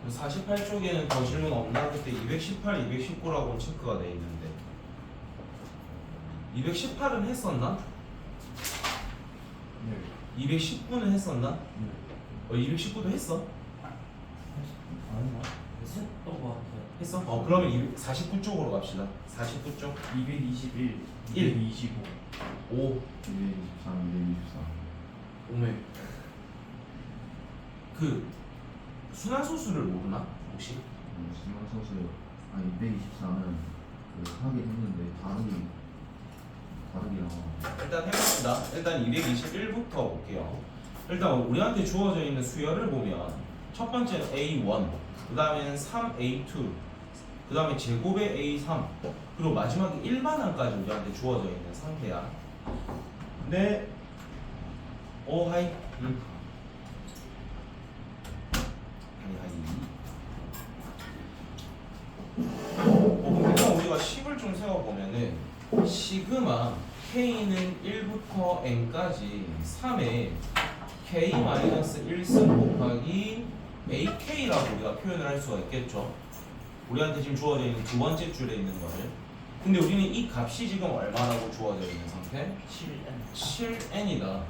48쪽에는 더 질문 없나? 그때 218, 219라고 체크가 돼 있는데 218은 했었나? 네. 219는 했었나? 네. 219도 했어? 아닌가? 했었던 것 같아요. 했어? 그러면 49쪽으로 갑시다. 49쪽 221, 1. 225. 5 223, 224. 오메 그 순환소수를 모르나? 혹시? 심한 선수, 224는 그 하긴 했는데 다르게 나와. 일단 해봅시다. 일단 221부터 볼게요. 일단 우리한테 주어져 있는 수열을 보면 첫 번째는 A1, 그 다음에는 3A2, 그 다음에 제곱의 A3, 그리고 마지막에 일반항까지 우리한테 주어져 있는 상태야. 근데 하이 그럼 일단 우리가 식을 좀 세워보면은 시그마 K는 1부터 N까지 3에 K-1승 곱하기 AK라고 우리가 표현을 할 수가 있겠죠. 우리한테 지금 주어져 있는 두 번째 줄에 있는 거를. 근데 우리는 이 값이 지금 얼마라고 주어져 있는 상태? 7N. 7n이다.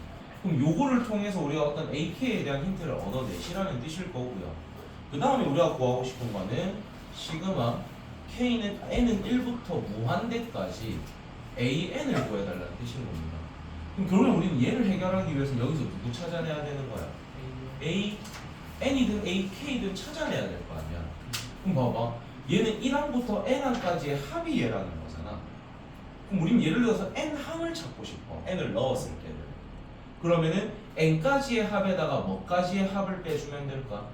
그럼 요거를 통해서 우리가 어떤 AK에 대한 힌트를 얻어내시라는 뜻일 거고요. 그 다음에 우리가 구하고 싶은 거는 시그마 K는 N은 1부터 무한대까지 AN을 구해달라는 뜻인 겁니다. 그럼 결국엔 우리는 얘를 해결하기 위해서 여기서 누구 찾아내야 되는 거야? N이든 AK든 찾아내야 될 거 아니야. 그럼 봐봐. 얘는 1항부터 N항까지의 합이 얘라는 거잖아. 그럼 우리는 예를 들어서 N항을 찾고 싶어. N을 넣었을 때를. 그러면은 N까지의 합에다가 뭐까지의 합을 빼주면 될까?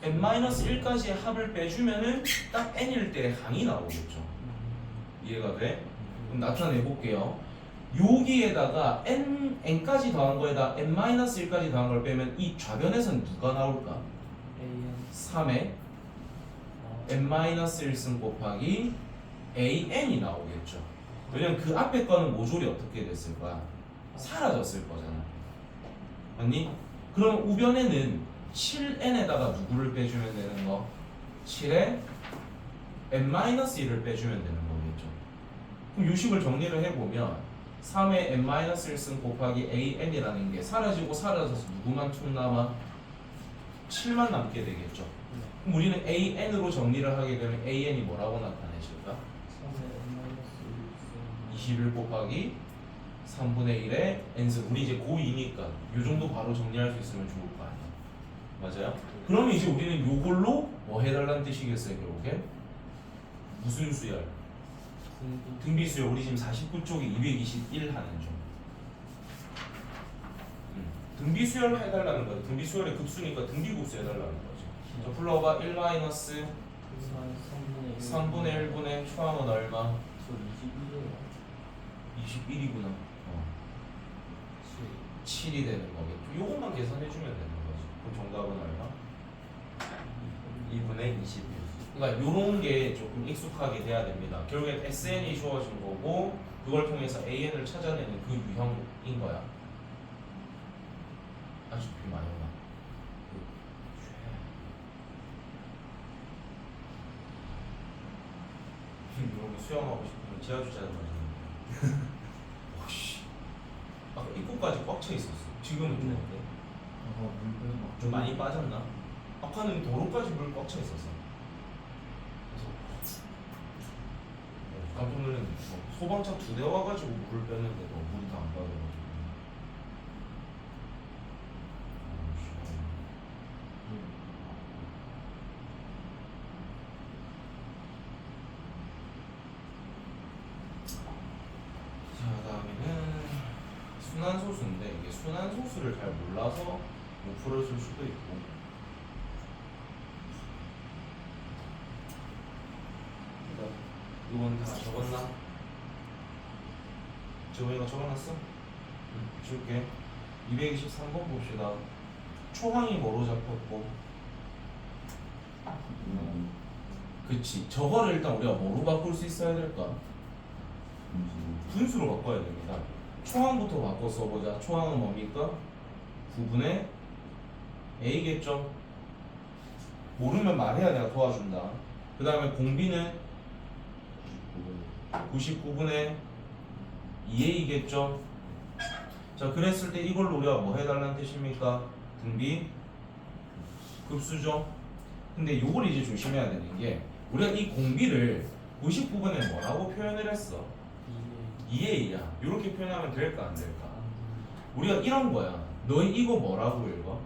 N-1까지의 합을 빼주면은 딱 N일 때 항이 나오겠죠. 이해가 돼? 그럼 나타내 볼게요. 여기에다가 N까지 더한 거에다 N-1까지 더한 걸 빼면 이 좌변에서는 누가 나올까? 3에 N-1승 곱하기 AN이 나오겠죠. 왜냐면 그 앞에 거는 모조리 어떻게 됐을 거야? 사라졌을 거잖아. 맞니? 그럼 우변에는 7n에다가 누구를 빼주면 되는 거? 7에 n-1을 빼주면 되는 거겠죠. 그럼 요식을 정리를 해보면 3에 n-1승 곱하기 an이라는 게 사라지고 사라져서 누구만 툭 남아? 7만 남게 되겠죠. 그럼 우리는 an으로 정리를 하게 되면 an이 뭐라고 나타내실까? 21 곱하기 3분의 1의 n승. 우리 이제 고2니까 요 정도 바로 정리할 수 있으면 좋을 거 아니야. 맞아요? 그러면 이제 우리는 요걸로 뭐 해달라는 뜻이겠어요, 결국에? 무슨 수열? 등비수열. 우리 지금 49쪽에 221 하는 중. 등비수열 해달라는 거예요. 등비수열의 급수니까 등비급수 해달라는 거죠. 자, 불러봐. 1 마이너스 3분의 1분의 초항은 얼마? 21이구나. 7이 되는 거겠죠. 요것만 계산해주면 되는 거지. 그럼 정답은 얼마? 2분의 21. 그러니까 요런 게 조금 익숙하게 돼야 됩니다. 결국엔 SN이 주어진 거고 그걸 통해서 AN을 찾아내는 그 유형인 거야. 아주 비 많이 오나? 여러분 수영하고 싶으면 지하 주차장 가시면 와씨 아까 입구까지 꽉 차 있었어. 지금은 좀 어때? 좀 많이 빠졌나? 아까는 도로까지 물 꽉 차 있었어. 그래서 깜짝 놀랐는데 소방차 2대 와가지고 물을 뺐는데도 물이 다 안 빠져가지고. 자, 다음에는 순환소수인데 이게 순환소수를 잘 몰라서 못 풀어줄 수도 있고. 이건 다 적었나? 지금 이거 적어놨어? 줄게. 223번 봅시다. 초항이 뭐로 잡혔고? 그치. 저거를 일단 우리가 뭐로 바꿀 수 있어야 될까? 분수로 바꿔야 됩니다. 초항부터 바꿔 써보자. 초항은 뭡니까? 9분의 A겠죠? 모르면 말해야 내가 도와준다. 그 다음에 공비는 99분의 2a겠죠. 자, 그랬을 때 이걸로 우리가 뭐 해달라는 뜻입니까? 등비 급수죠. 근데 요걸 이제 조심해야 되는 게 우리가 이 공비를 99분에 뭐라고 표현을 했어? 2a야. 이렇게 표현하면 될까 안 될까? 우리가 이런 거야. 너희 이거 뭐라고 읽어?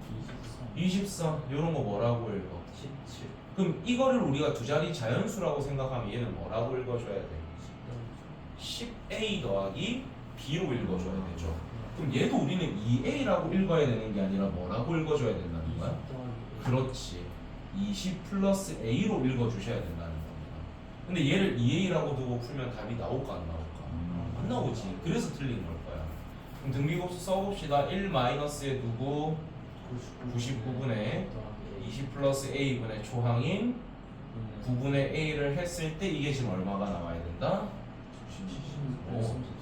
24. 이런 거 뭐라고 읽어? 17. 그럼 이거를 우리가 두 자리 자연수라고 생각하면 얘는 뭐라고 읽어줘야 돼? 10a 더하기 b로 읽어줘야 되죠. 그럼 얘도 우리는 2a라고 읽어야 되는 게 아니라 뭐라고 읽어줘야 된다는 거야? 그렇지. 20 플러스 a로 읽어주셔야 된다는 겁니다. 근데 얘를 2a라고 두고 풀면 답이 나올까 안 나올까? 안 나오지. 그래서 틀린 걸 거야. 그럼 등비급수 써봅시다. 1 마이너스에 두고 99분의 20 플러스 a분의 초항인 9분의 a를 했을 때 이게 지금 얼마가 나와야 된다?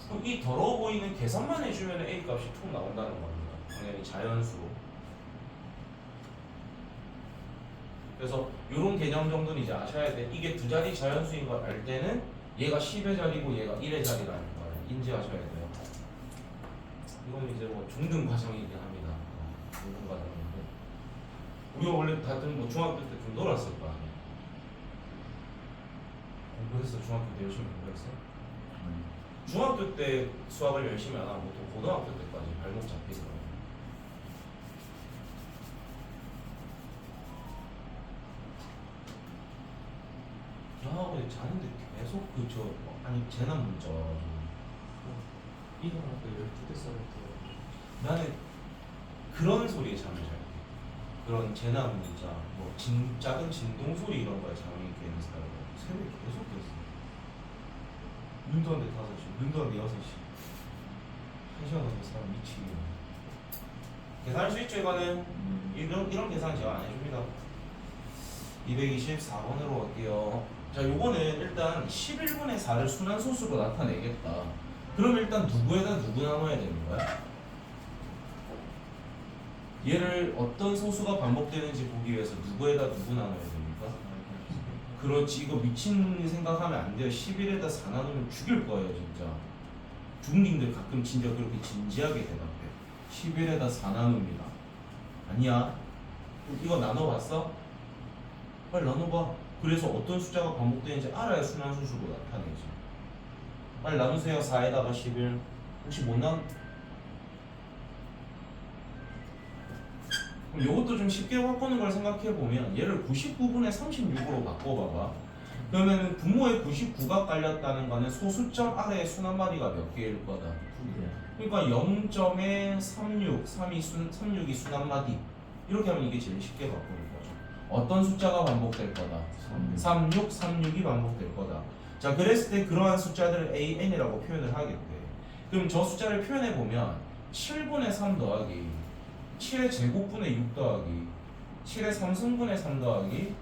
그럼 이 더러워 보이는 계산만 해주면 a 값이 툭 나온다는 겁니다. 당연히 자연수로. 그래서 이런 개념 정도는 이제 아셔야 돼. 이게 두 자리 자연수인 걸 알 때는 얘가 10의 자리고 얘가 1의 자리라는 걸 인지하셔야 돼요. 이건 이제 뭐 중등 과정이긴 합니다. 중등 과정인데 우리가 원래 다들 뭐 중학교 때 좀 놀았을 거 아니야. 공부했어? 중학교 때 열심히 공부했어? 중학교 때 수학을 열심히 안 하고 보통 고등학교 때까지 발목 잡히더라고요. 근데 자는데 계속 아니 재난 문자 일어나고 12대 쌀을 때 나는 그런 소리에 잠을 잘 때. 그런 재난 문자 작은 진동 소리 이런 거에 잠이 깨는 스타일이에요. 새벽에 계속 깼어. 눈도 안 돼 5시, 눈도 안 돼 6시. 1시간 넘게 사람 미치겠네. 계산할 수 있죠 이거는? 이런 계산 제가 안 해줍니다. 224번으로 갈게요. 자, 요거는 일단 11분의 4를 순환소수로 나타내겠다. 그럼 일단 누구에다 누구 나눠야 되는 거야? 얘를 어떤 소수가 반복되는지 보기 위해서 누구에다 누구 나눠야 됩니까? 그렇지. 이거 미친 생각하면 안 돼요. 11에다 4 나누면 죽일 거예요 진짜. 중딩들 가끔 진짜 그렇게 진지하게 대답해. 11에다 4 나눕니다. 아니야. 이거 나눠봤어? 빨리 나눠봐. 그래서 어떤 숫자가 반복되는지 알아야 순환소수로 나타내지. 빨리 나누세요. 4에다가 11. 혹시 못 나누? 그럼 이것도 좀 쉽게 바꾸는 걸 생각해보면 얘를 99분의 36으로 바꿔봐봐. 그러면 분모에 99가 깔렸다는 거는 소수점 아래에 순환마디가 몇 개일 거다. 그러니까 0.36, 36이 순환마디. 이렇게 하면 이게 제일 쉽게 바꾸는 거죠. 어떤 숫자가 반복될 거다? 36, 36이 반복될 거다. 자, 그랬을 때 그러한 숫자들을 AN이라고 표현을 하겠대. 그럼 저 숫자를 표현해보면 7분의 3 더하기 7의 제곱분의 6 더하기 7의 3승분의 3 더하기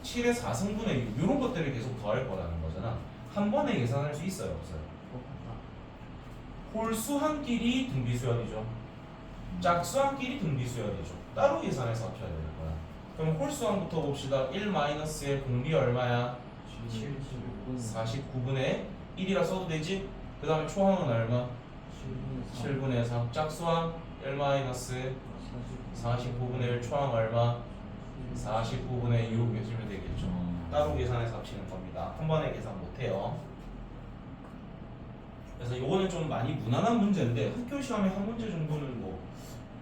7의 4승분의 6 이런 것들을 계속 더할 거라는 거잖아. 한 번에 계산할 수 있어요? 없어요? 홀수한끼리 등비수열이죠. 짝수한끼리 등비수열이죠. 따로 계산해서 합쳐야 되는 거야. 그럼 홀수항부터 봅시다. 1-의 공비 얼마야? 49분의 1이라 써도 되지? 그 다음에 초항은 얼마? 7분의 3. 짝수항 1-49분의 1. 초항 얼마? 49분의 6 해주면 되겠죠. 따로 계산해서 합치는 겁니다. 한 번에 계산 못해요. 그래서 요거는 좀 많이 무난한 문제인데 학교 시험에 한 문제 정도는 뭐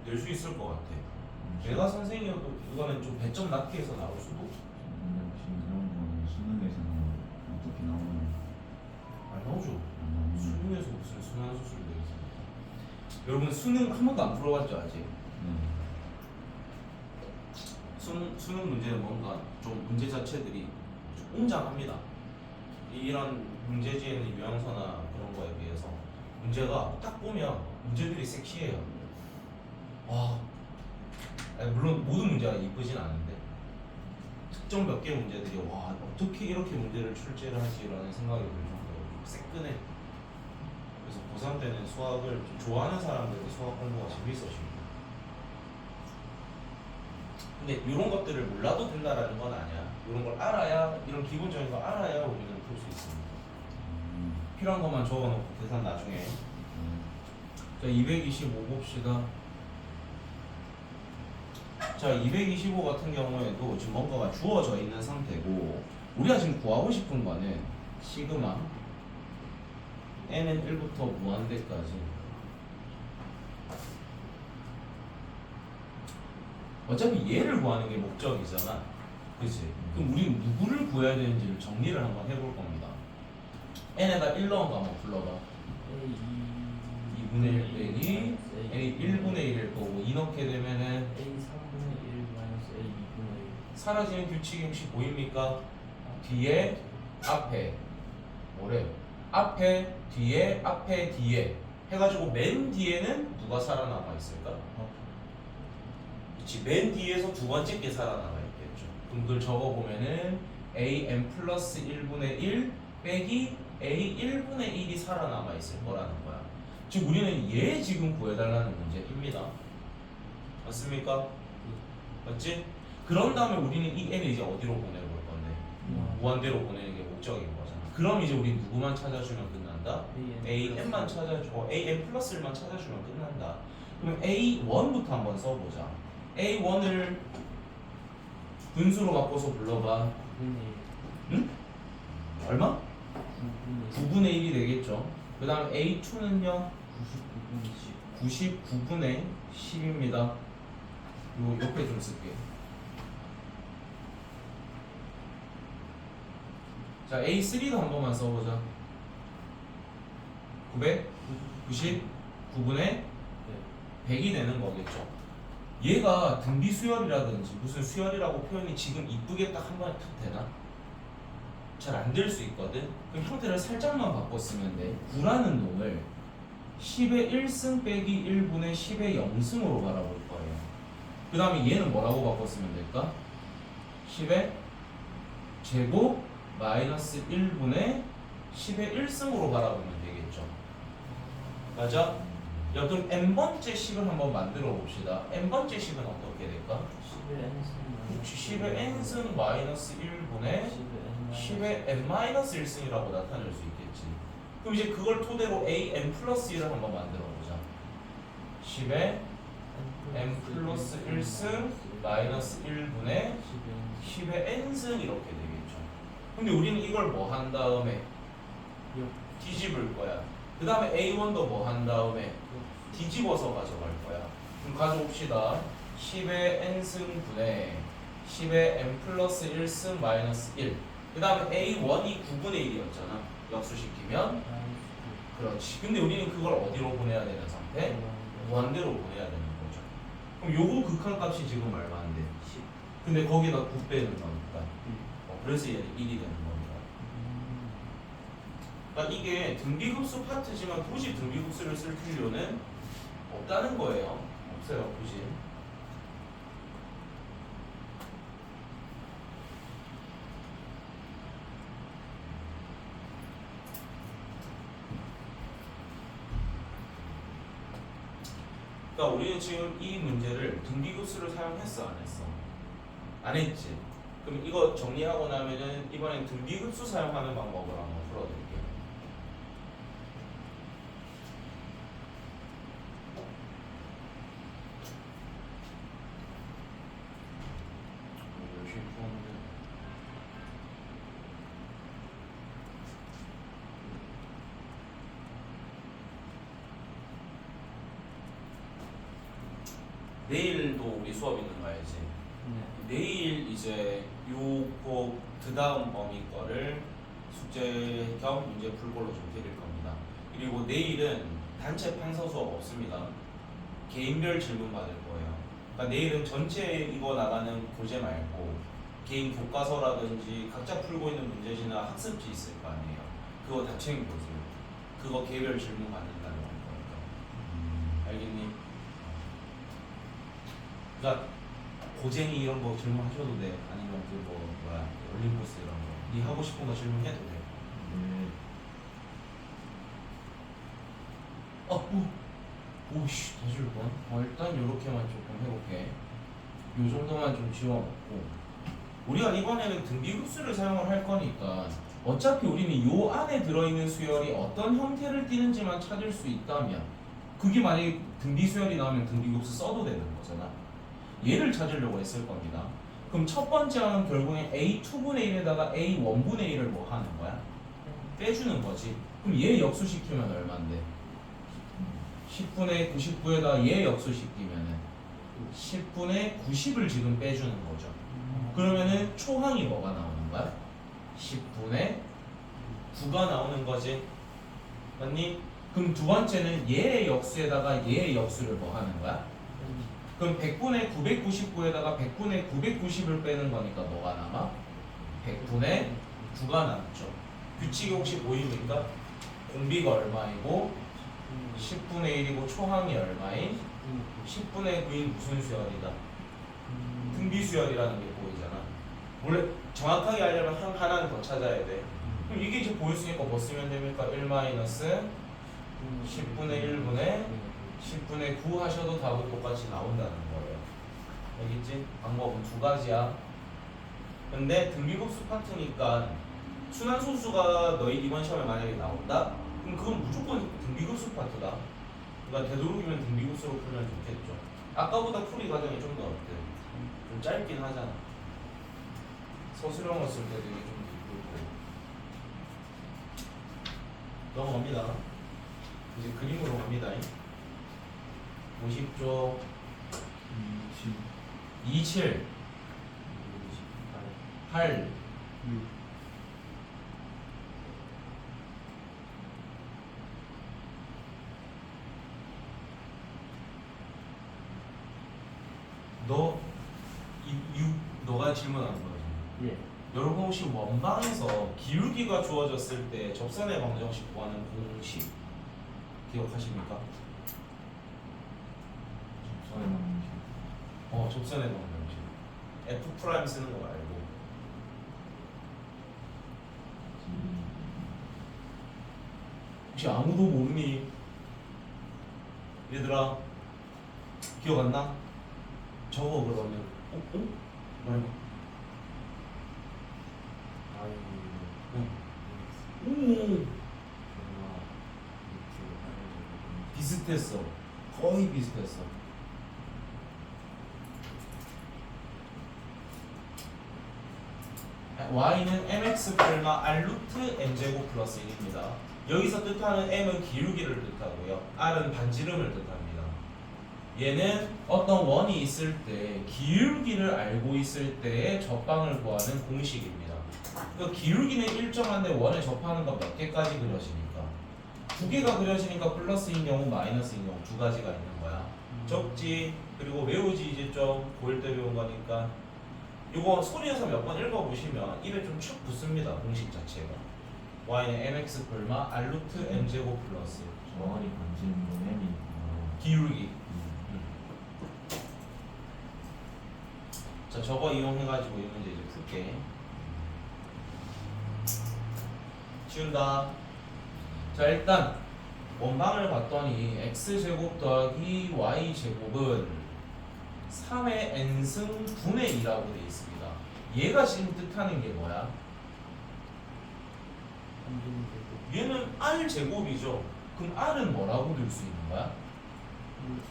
낼 수 있을 것 같아. 내가 선생님이어도 이거는 좀 배점 낮게 해서 나올 수도. 수능에서는 어떻게 나오는? 안 나오죠. 수능에서 무슨 순환소수를 내겠습니까? 여러분 수능 한 번도 안 풀어봤죠 아직? 수능 문제는 뭔가 좀 문제 자체들이 좀 웅장합니다. 이런 문제지에는 유형서나 그런 거에 비해서 문제가 딱 보면 문제들이 섹시해요. 와, 물론 모든 문제가 이쁘진 않은데 특정 몇 개 문제들이 와 어떻게 이렇게 문제를 출제를 하지라는 생각이 들 정도로 새끈해. 그래서 고3 때는 수학을 좀 좋아하는 사람들은 수학 공부가 재밌어집니다. 근데 이런 것들을 몰라도 된다라는 건 아니야. 이런 걸 알아야, 이런 기본적인 거 알아야 우리는 풀 수 있습니다. 필요한 것만 적어놓고 계산 나중에. 자, 225 봅시다. 자, 225 같은 경우에도 지금 뭔가가 주어져 있는 상태고, 우리가 지금 구하고 싶은 거는 시그마 n은 1부터 무한대까지. 어차피 얘를 구하는 게 목적이잖아. 그치? 그럼 우리는 누구를 구해야 되는지를 정리를 한번 해볼 겁니다. n에다 1 넣은 거 한번 불러봐. A 2분의 1 빼기 a 1분의 1일 거고 2 넣게 되면은 A 3분의 1 마이너스 A 2분의 1. 사라지는 규칙이 혹시 보입니까? 뒤에 앞에 뭐래요? 앞에 뒤에 앞에 뒤에 해가지고 맨 뒤에는 누가 살아남아 있을까? 그렇지, 맨 뒤에서 두 번째 게 살아남아 있겠죠. 그럼 그걸 적어보면은 am 플러스 1분의 1 빼기 a 1분의 1이 살아남아 있을 거라는 거야. 즉 우리는 얘 지금 구해달라는 문제입니다. 맞습니까? 맞지? 그런 다음에 우리는 이 n을 이제 어디로 보내볼 건데? 무한대로 보내는 게 목적인 거잖아. 그럼 이제 우리 누구만 찾아주면 끝난다? am만 찾아주고 am 플러스 1만 찾아주면 끝난다. 그럼 a1부터 한번 써보자. a1을 분수로 바꿔서 불러봐. 9분의 1. 응? 얼마? 9분의 1. 9분의 1이 되겠죠. 그 다음 a2는요? 99분의 10. 99분의 10입니다. 요 옆에 좀 쓸게. 자, A3도 한 번만 써보자. 999분의 네. 100이 되는 거겠죠. 얘가 등비 수열이라든지 무슨 수열이라고 표현이 지금 이쁘게 딱 한 번에 탁 되나? 잘 안 될 수 있거든. 그럼 형태를 살짝만 바꿨으면 돼. 9라는 놈을 10의 1승 빼기 1분의 10의 0승으로 바라볼 거예요. 그 다음에 얘는 뭐라고 바꿨으면 될까? 10의 제곱 마이너스 1분의 10의 1승으로 바라보면 되겠죠. 맞아? 야, 그럼 n번째 식을 한번 만들어 봅시다. n번째 식은 어떻게 될까? 10의 n승. 혹시 10의 n승 마이너스 1분의 10의 n 마이너스 1승이라고 나타낼 수 있겠지. 그럼 이제 그걸 토대로 a n 플러스 1을 한번 만들어 보자. 10의 n 플러스 1승 마이너스 1분의 10의 n승 이렇게 되겠죠. 근데 우리는 이걸 뭐 한 다음에 뒤집을 거야. 그 다음에 a1도 뭐 한 다음에 뒤집어서 가져갈 거야. 그럼 가져옵시다. 10의 n승분의 10의 n 플러스 1승 마이너스 1. 그 다음에 a1이 9분의 1이었잖아. 역수시키면 그렇지. 근데 우리는 그걸 어디로 보내야 되는 상태? 무한대로 보내야 되는 거죠. 그럼 요거 극한값이 지금 얼마 안 돼? 10. 근데 거기다 9빼는 거니까. 그래서 얘는 1이 되는 겁니다. 그러니까 이게 등비급수 파트지만 굳이 등비급수를 쓸 필요는 없다는 거예요. 없어요, 굳이. 그러니까 우리는 지금 이 문제를 등비급수를 사용했어, 안 했어? 안 했지. 그럼 이거 정리하고 나면은 이번엔 등비급수 사용하는 방법을 한번 풀어드릴게요. 열심히 풀었는데. 내일도 우리 수업 있는 거 알지? 내일 이제 요거 그 다음 범위 거를 숙제 겸 문제 풀고로 좀 드릴 겁니다. 그리고 내일은 단체 판서 수업 없습니다. 개인별 질문 받을 거예요. 그러니까 내일은 전체 이거 나가는 교재 말고 개인 교과서라든지 각자 풀고 있는 문제지나 학습지 있을 거 아니에요. 그거 다 챙겨보세요. 그거 개별 질문 받는다는 거니까. 알겠니? 그러니까 고쟁이 이런 거 질문하셔도 돼. 아니면 그 뭐야 올림포스 이런 거. 네 하고 싶은 거 질문해도 돼. 오씨 더 줄 뻔. 일단 요렇게만 조금 해볼게. 요 정도만 좀 지워놓고 우리가 이번에는 등비급수를 사용을 할 거니까 어차피 우리는 요 안에 들어있는 수열이 어떤 형태를 띠는지만 찾을 수 있다면 그게 만약에 등비수열이 나오면 등비급수 써도 되는 거잖아. 얘를 찾으려고 했을 겁니다. 그럼 첫 번째 항은 결국엔 A2분의 1에다가 A1분의 1을 뭐 하는 거야? 빼주는 거지. 그럼 얘 역수시키면 얼만데? 10분의 99에다가 얘 역수시키면은 10분의 90을 지금 빼주는 거죠. 그러면은 초항이 뭐가 나오는 거야? 10분의 9가 나오는 거지. 맞니? 그럼 두 번째는 얘의 역수에다가 얘의 역수를 뭐 하는 거야? 그럼 100분의 999에다가 100분의 990을 빼는 거니까 뭐가 남아? 100분의 9가 남죠. 규칙이 혹시 보입니까? 공비가 얼마이고 10분의 1이고 초항이 얼마인? 10분의 9인 무슨 수열이다? 등비수열이라는 게 보이잖아. 원래 정확하게 알려면 하나는 더 찾아야 돼. 그럼 이게 이제 보였으니까 뭐 쓰면 됩니까? 1 마이너스 10분의 1분의 10분의 9 하셔도 답은 똑같이 나온다는 거예요. 알겠지? 방법은 두 가지야. 근데 등비급수 파트니까 순환소수가 너희 이번 시험에 만약에 나온다? 그럼 그건 무조건 등비급수 파트다. 그러니까 되도록이면 등비급수로 풀면 좋겠죠. 아까보다 풀이 과정이 좀 더 어때? 좀 짧긴 하잖아. 서술형을 쓸 때 되게 좀 기쁘고. 넘어갑니다. 이제 그림으로 갑니다. 50조 27 8 너가 질문하는 거지. 예. 여러분 혹시 원방에서 기울기가 주어졌을 때 접선의 방정식 구하는 공식 기억하십니까? 접선의 방정식. 접선의 방정식. F 프라임 쓰는 거 말고. 혹시 아무도 모르니? 얘들아 기억 안 나? 적어 그러면. 말해봐. 오 비슷했어. 거의 비슷했어. y는 mx 플마 r 루트 n 제곱 플러스 1입니다. 여기서 뜻하는 m은 기울기를 뜻하고요. r은 반지름을 뜻합니다. 얘는 어떤 원이 있을 때 기울기를 알고 있을 때의 접방을 구하는 공식입니다. 그 기울기는 일정한데 원에 접하는 거 몇 개까지 그려지니까 두 개가 그려지니까 플러스인 경우 마이너스인 경우 두 가지가 있는 거야. 적지 그리고 외우지 이제 좀 고1 때 배운 거니까 이거 소리에서 몇 번 읽어보시면 입에 좀 축 붙습니다. 공식 자체가 y는 mx 플마 r 루트 n 제곱 플러스 원이 반지름분 m이 기울기. 자 저거 이용해가지고 이 문제 이제 풀게. 치운다. 자 일단 원방을 봤더니 x제곱 더하기 y제곱은 3의 n승 분의 2라고 되어 있습니다. 얘가 지금 뜻하는 게 뭐야? 얘는 r제곱이죠. 그럼 r은 뭐라고 들 수 있는 거야?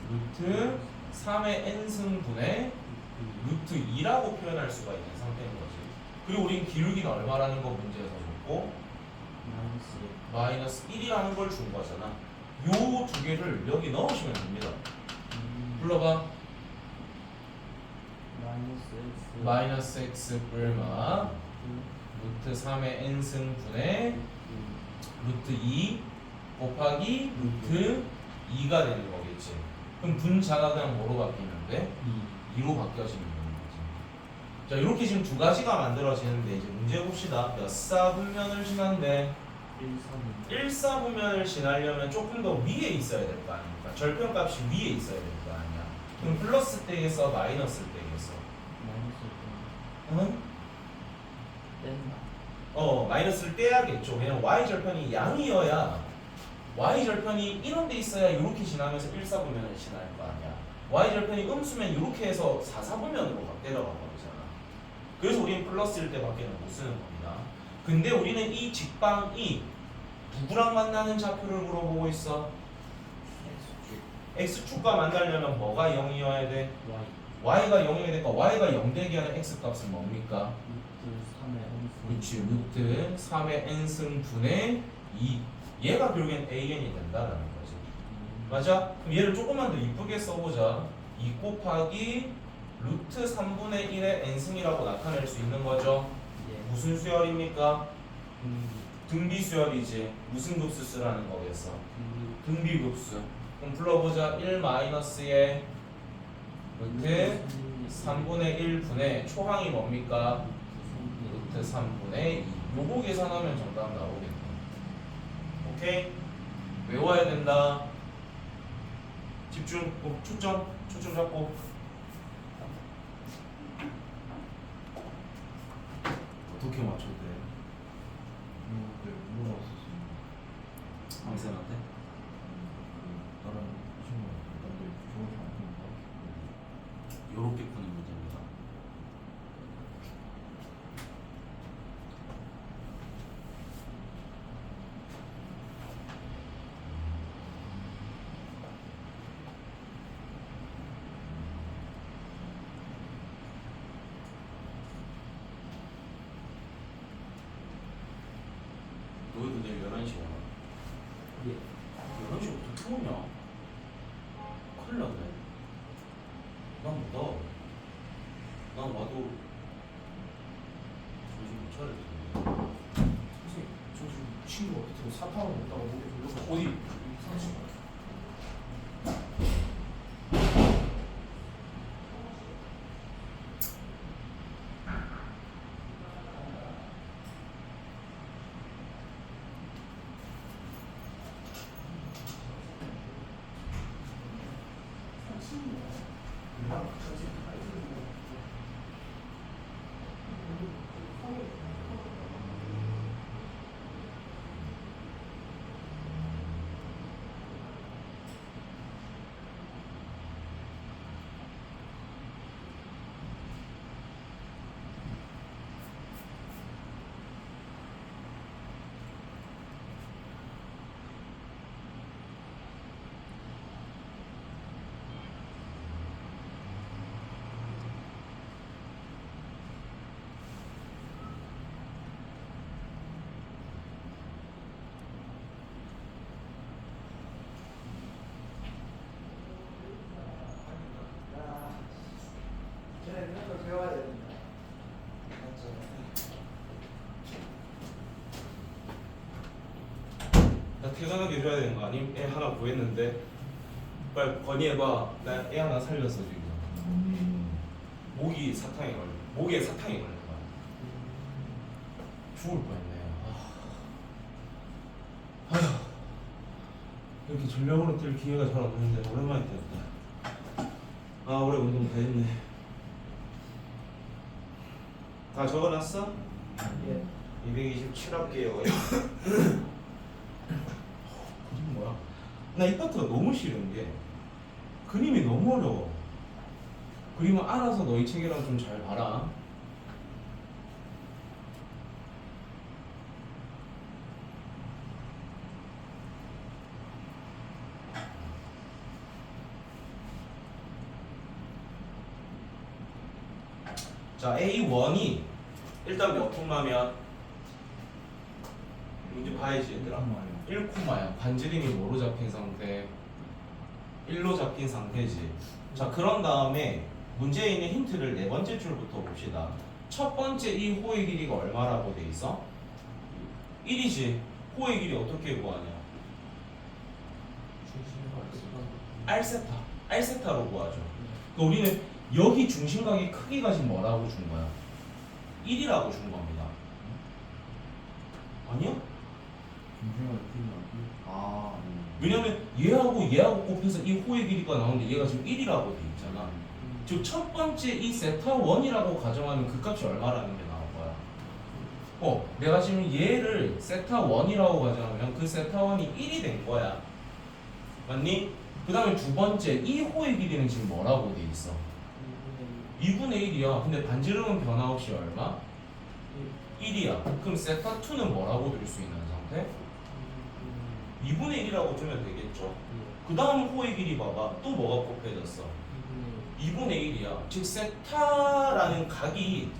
루트 3의 n승 분의 루트 2라고 표현할 수가 있는 상태인 거지. 그리고 우린 기울기는 얼마라는 거 문제에서 줬고 마이너스 1이라는 걸 준 거잖아. 요 두 개를 여기 넣으시면 됩니다. 불러봐. 마이너스 x 뿔마 루트 3의 n승 분의 루트 2 곱하기 루트 2가 되는 거겠지. 그럼 분자가 그냥 뭐로 바뀌면 돼? 2로 바뀌어지는 거지. 자 이렇게 지금 두 가지가 만들어지는데 이제 문제 봅시다. 몇 사분면을 지난데 1사분면을 지나려면 조금 더 위에 있어야 될 거 아닙니까? 절편값이 위에 있어야 될 거 아니야. 그럼 플러스 때겠어? 마이너스 때겠어? 응? 마이너스를 떼야겠죠. 왜냐면 y절편이 양이어야 y절편이 이런 데 있어야 이렇게 지나면서 1사분면을 지날 거 아니야. y절편이 음수면 이렇게 해서 4사분면으로 막 내려가 버리잖아. 그래서 우리는 플러스일 때밖에 못 쓰는 겁니다. 근데 우리는 이 직방이 누구랑 만나는 좌표를 물어보고 있어? x축과 만나려면 뭐가 0이어야 돼? Y y가 0이어야 되니까 y가 0 되게 하는 x값은 뭡니까? 루트 3의 그렇지. 루트 3의 n승 분의 2. 얘가 결국엔 an이 된다라는 거지. 맞아? 그럼 얘를 조금만 더 이쁘게 써보자. 2 곱하기 루트 3분의 1의 n승이라고 나타낼 수 있는 거죠. 예. 무슨 수열입니까? 등비수열이지. 무슨 급수 쓰라는 거겠어? 등비급수. 그럼 불러보자. 1 마이너스의 루트 3분의 1 분의 초항이 뭡니까? 루트 3분의 2. 요거 계산하면 정답 나오겠네. 오케이? 외워야 된다. 집중, 초점 잡고. 어떻게 맞춰도 돼? 네, 물어봤었어요. 강쌤한테? 다른 친구한테 좋은 상품 요렇게 푸는 문제입니다. 너희도 내일 11시 와. 예. 11시 어떻게 오냐? 큰일 났네. 난 못 와. 난 와도 정신 못 차릴 텐데. 선생님, 저 지금 친구가 밑으로 사탕을 먹다가 목에 졸려서 어디? 상식. 저는 이런 걸 배워야 됩니다. 나 퇴근하게 해줘야 되는 거 아님? 애 하나 구했는데 빨리 건의해봐. 나 애 하나 살렸어 지금. 목이 사탕에 걸려. 목에 사탕이 걸린 거야. 죽을 뻔했네. 아휴. 이렇게 전력으로 뛸 기회가 잘 없는데 오랜만에 뛰었다. 아 올해 운동 다 했네. 다 적어놨어? 예. 227합계요. 그림 뭐야? 나 이 파트가 너무 싫은 게 그림이 너무 어려워. 그림을 알아서 너희 책이랑 좀 잘 봐라. 자, A1이 일단 몇 콤마면 문제 봐야지 얘들아. 1콤마야. 반지름이 뭐로 잡힌 상태? 1로 잡힌 상태지. 자, 그런 다음에 문제에 있는 힌트를 네 번째 줄부터 봅시다. 첫 번째 이 호의 길이가 얼마라고 돼 있어? 1이지. 호의 길이 어떻게 구하냐? R세타. R세타로 구하죠. 그러니까 우리는 여기 중심각의 크기가 지금 뭐라고 준 거야? 1이라고 준 겁니다. 아니야? 왜냐면 얘하고 곱해서 이 호의 길이가 나오는데 얘가 지금 1이라고 돼 있잖아. 즉 첫 번째 이 세타 1이라고 가정하면 그 값이 얼마라는 게 나올 거야. 내가 지금 얘를 세타 1이라고 가정하면 그 세타 1이 1이 된 거야. 맞니? 그 다음에 두 번째 이 호의 길이는 지금 뭐라고 돼 있어? 2분의 1이야. 근데 반지름은 변화 없이 얼마? 1이야. 그럼 세타2는 뭐라고 들 수 있는 상태? 2분의 1이라고 두면 되겠죠. 그 다음 호의 길이 봐봐. 또 뭐가 곱해졌어? 2분의 1이야. 즉 세타라는 각이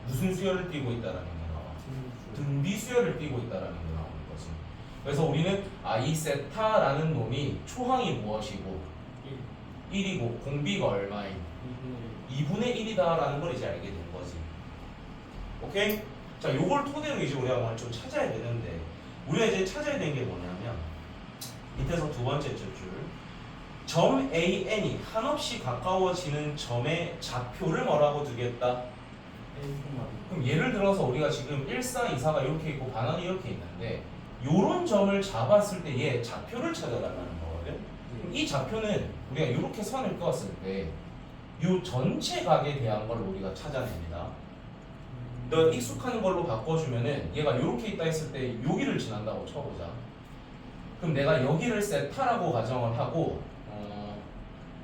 무슨 수열을 띠고 있다라는 게 나와? 등비 수열을 띠고 있다라는 게 나오는 거지. 그래서 우리는 이 세타라는 놈이 초항이 무엇이고 1이고 공비가 얼마인? 2분의 1이다라는 걸 이제 알게 된 거지. 오케이? 자, 요걸 토대로 이제 우리가 뭘 좀 찾아야 되는데 우리가 이제 찾아야 되는 게 뭐냐면 밑에서 두 번째 줄 점 AN이 한없이 가까워지는 점의 좌표를 뭐라고 두겠다? 그럼 예를 들어서 우리가 지금 1, 4, 2, 4가 이렇게 있고 반환이 이렇게 있는데 요런 점을 잡았을 때 얘 좌표를 찾아달라는 거거든. 그럼 이 좌표는 우리가 이렇게 선을 그었을 때 요 전체 각에 대한 걸 우리가 찾아냅니다. 너 익숙한 걸로 바꿔주면은 얘가 이렇게 있다 했을 때 여기를 지난다고 쳐보자. 그럼 내가 여기를 세타라고 가정을 하고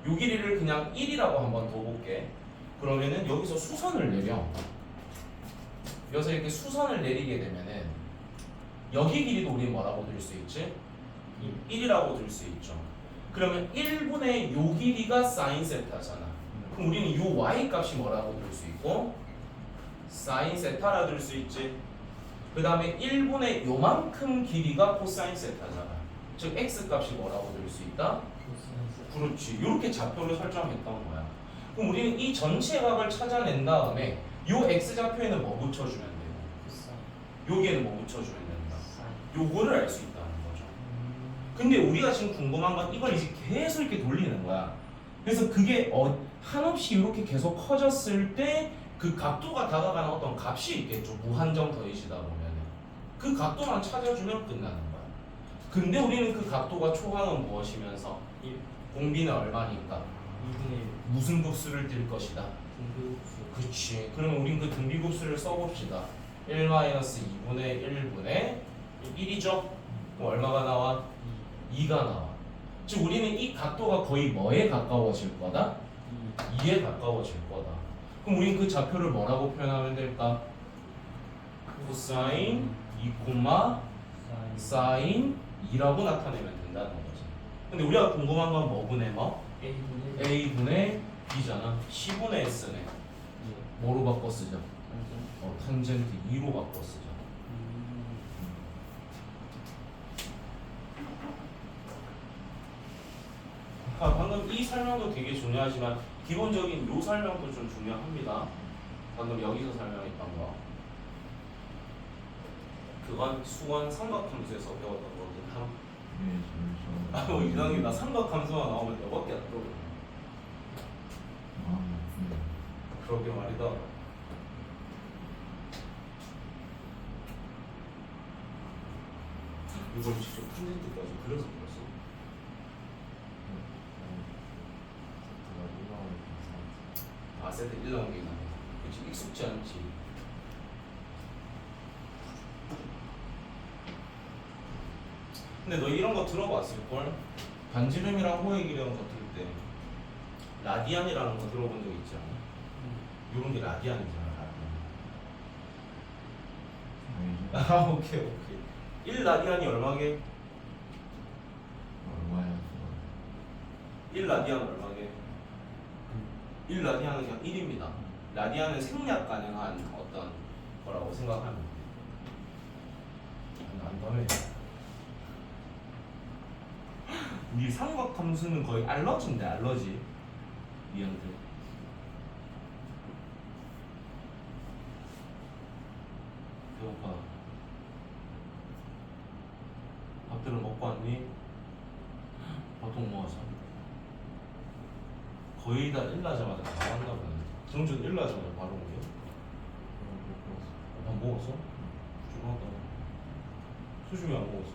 요 길이를 그냥 1이라고 한번 더 볼게. 그러면은 여기서 수선을 내려. 여기서 이렇게 수선을 내리게 되면은 여기 길이도 우리 뭐라고 들 수 있지? 1이라고 들 수 있죠. 그러면 1분의 요 길이가 사인 세타잖아. 그럼 우리는 요 y 값이 뭐라고 들 수 있고? 사인 세타라 들 수 있지. 그 다음에 1분의 요만큼 길이가 코사인 세타잖아. 즉 x 값이 뭐라고 들 수 있다? 그렇지. 이렇게 좌표를 설정했던 거야. 그럼 우리는 이 전체 각을 찾아낸 다음에 요 x 좌표에는 뭐 붙여주면 되고 여기에는 뭐 붙여주면 된다. 요거를 알 수 있다는 거죠. 근데 우리가 지금 궁금한 건 이걸 이제 계속 이렇게 돌리는 거야. 그래서 그게 한없이 이렇게 계속 커졌을 때 그 각도가 다가가는 어떤 값이 있겠죠. 무한정 더해지다 보면은 그 각도만 찾아주면 끝나는 거야. 근데 우리는 그 각도가 초항은 무엇이면서 공비는 얼마니까 무슨 급수를 띨 것이다. 그치. 그러면 우린 그 등비급수를 써봅시다. 1-2분의 1분의 1이죠. 그럼 얼마가 나와? 2가 나와. 즉 우리는 이 각도가 거의 뭐에 가까워질 거다? 2에 가까워질 거다. 그럼 우린 그 좌표를 뭐라고 표현하면 될까? 코사인 2, 사인 2라고 나타내면 된다는 거지. 근데 우리가 궁금한 건 뭐분의 뭐? A분의 B잖아. C분의 S네. 뭐로 바꿔 쓰죠? 탄젠트 2로 바꿔 쓰죠. 방금 이 설명도 되게 중요하지만 기본적인 요 설명도 좀 중요합니다. 방금 여기서 설명했던 거. 그건 수원 삼각함수에서 배웠던 거긴 함. 네, 잠시만요. 뭐 이상하게 나 삼각함수가 나오면 너밖에 안 떠오르네. 네. 그러게 말이다. 이걸 직접 콘텐츠까지 그려서 그렸어. 세트 1 나온 게 있나? 그치, 익숙지 않지. 근데 너 이런 거 들어봤을걸? 반지름이랑 호의 길이랑 같을 때 라디안이라는 거 들어본 적 있지 않아? 이런 게 라디안이잖아. 라디안. 오케이. 1 라디안이 얼마게? 얼마야? 1 라디안 얼마게? 1 라디안은 그냥 1입니다. 라디안은 생략 가능한 어떤 거라고 생각하면 돼요. 난감해. 네 삼각함수는 거의 알러지인데 알러지. 니한테. 배고파. 밥들은 먹고 왔니? 보통 먹어서. 거의 다 일나자마자 나왔나 보네. 정준 일나자마자 바로 온 게? 밥 먹었어? 부족하다. 수중이 안 먹었어.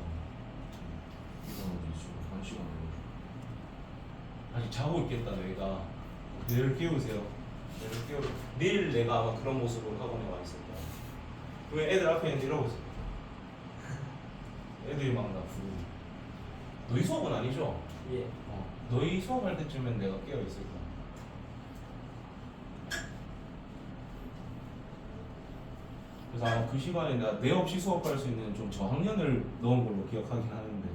이거는 지금 1시간 걸려. 아직 자고 있겠다 내가. 내일 깨우세요. 내일 내가 아마 그런 모습으로 학원에 와 있을 거야. 왜 애들 앞에 있는데 이러고 있어. 애들이 막 나 부르고. 너희 수업은 아니죠? 예. 어. 너희 수업할 때쯤엔 내가 깨어 있을 거야. 그래서 아마 그 시간에 내가 내 없이 수업할 수 있는 좀 저학년을 넣은 걸로 기억하긴 하는데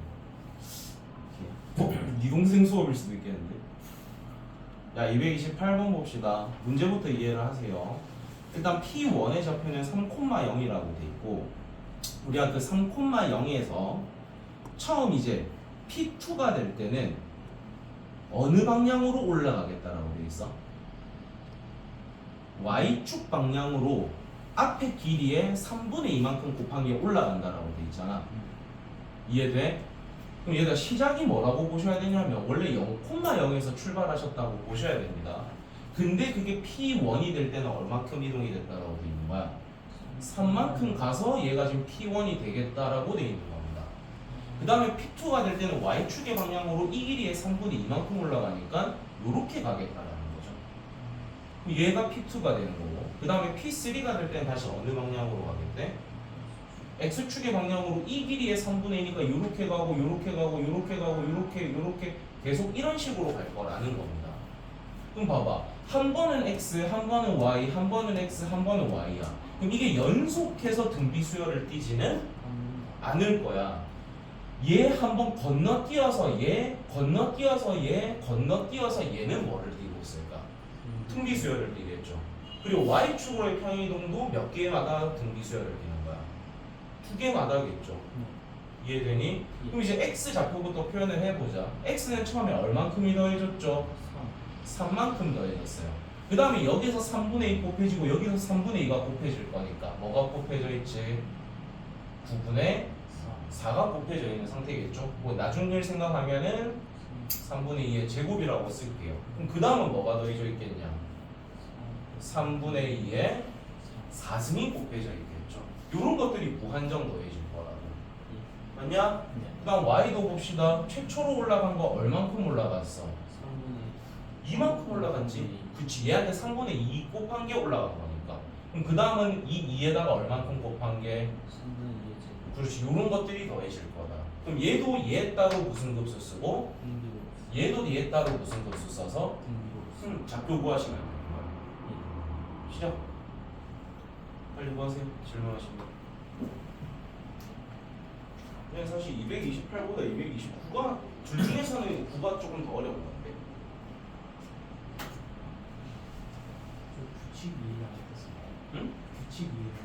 네 동생 수업일 수도 있겠는데. 야 228번 봅시다. 문제부터 이해를 하세요. 일단 P1의 좌표는 3,0이라고 돼 있고 우리가 그 3,0에서 처음 이제 P2가 될 때는 어느 방향으로 올라가겠다라고 돼 있어? Y축 방향으로 앞에 길이의 3분의 2만큼 곱한 게 올라간다라고 돼 있잖아. 이해돼? 그럼 얘가 시작이 뭐라고 보셔야 되냐면 원래 0,0에서 출발하셨다고 보셔야 됩니다. 근데 그게 P1이 될 때는 얼마큼 이동이 됐다라고 돼 있는 거야? 3만큼 가서 얘가 지금 P1이 되겠다라고 돼 있는 겁니다. 그 다음에 P2가 될 때는 Y축의 방향으로 이 길이의 3분의 2만큼 올라가니까 이렇게 가겠다라는 거죠. 그럼 얘가 P2가 되는 거고 그 다음에 P3가 될 때는 다시 어느 방향으로 가겠대? X축의 방향으로 이 길이의 3분의 2니까 이렇게 가고 이렇게 가고 이렇게 가고 이렇게 계속 이런 식으로 갈 거라는 겁니다. 그럼 봐봐. 한 번은 X, 한 번은 Y, 한 번은 X, 한 번은 Y야. 그럼 이게 연속해서 등비수열을 띠지는 않을 거야. 얘 한 번 건너뛰어서 얘, 건너뛰어서 얘, 건너뛰어서 얘는 뭐를 띠고 있을까? 등비수열을 띠겠죠. 그리고 Y축으로의 평이동도 몇 개마다 등비수열을 띠는 거야? 2개마다겠죠. 이해되니? 그럼 이제 X 좌표부터 표현을 해보자. X는 처음에 얼만큼이 더해졌죠? 3만큼 더해졌어요. 그 다음에 여기서 3분의 2 곱해지고 여기서 3분의 2가 곱해질 거니까 뭐가 곱해져 있지? 9분의 4가 곱해져 있는 상태겠죠. 뭐 나중일 생각하면은 3분의 2의 제곱이라고 쓸게요. 그럼 그 다음은 뭐가 더해져 있겠냐? 3분의 2의 4승이 곱해져 있겠죠. 이런 것들이 무한정 더해질 거라고. 맞냐? 그 다음 Y도 봅시다. 최초로 올라간 거 얼만큼 올라갔어? 2만큼 올라갔지. 그치. 얘한테 3분의 2 곱한 게 올라간 거니까. 그럼 그 다음은 이 2에다가 얼만큼 곱한 게? 그렇지. 이런 것들이 더해질 거다. 그럼 얘도 얘 따로 무슨 급수 쓰고 얘도 얘 따로 무슨 급수 써서 좌표 구하시면 되는 거야. 시작. 빨리 구하세요. 질문하시면. 그냥 사실 228보다 229가 둘 중에서는 9가 조금 더 어려운 건데. 규칙 이해가 안 됐어. 응? 규칙 이해가.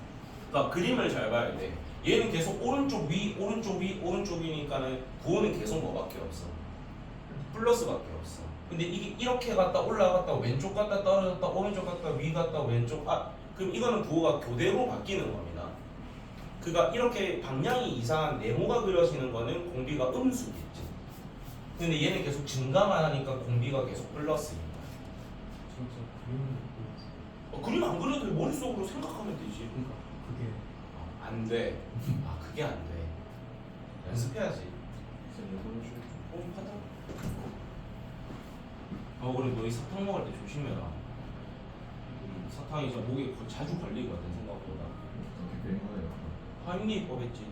그러니까 그림을 잘 봐야 돼. 얘는 계속 오른쪽 위, 오른쪽 위, 오른쪽이니까는 구호는 계속 뭐밖에 없어? 플러스밖에 없어. 근데 이게 이렇게 갔다 올라갔다 왼쪽 갔다 떨어졌다 오른쪽 갔다 위 갔다 왼쪽 그럼 이거는 부호가 교대로 바뀌는 겁니다. 그러니까 이렇게 방향이 이상한 네모가 그려지는 거는 공비가 음수겠지. 근데 얘는 계속 증가만 하니까 공비가 계속 플러스입니다. 진짜 그림을 못 그렸어. 그림 안 그려도 돼. 머릿속으로 생각하면 되지. 그러니까 그게 안 돼. 그게 안 돼. 연습해야지. 하다. 그래 너희 사탕 먹을 때 조심해라. 사탕이 진짜 목에 자주 걸리거든 생각보다. 어떻게 된 거예요? 하임리법 했지.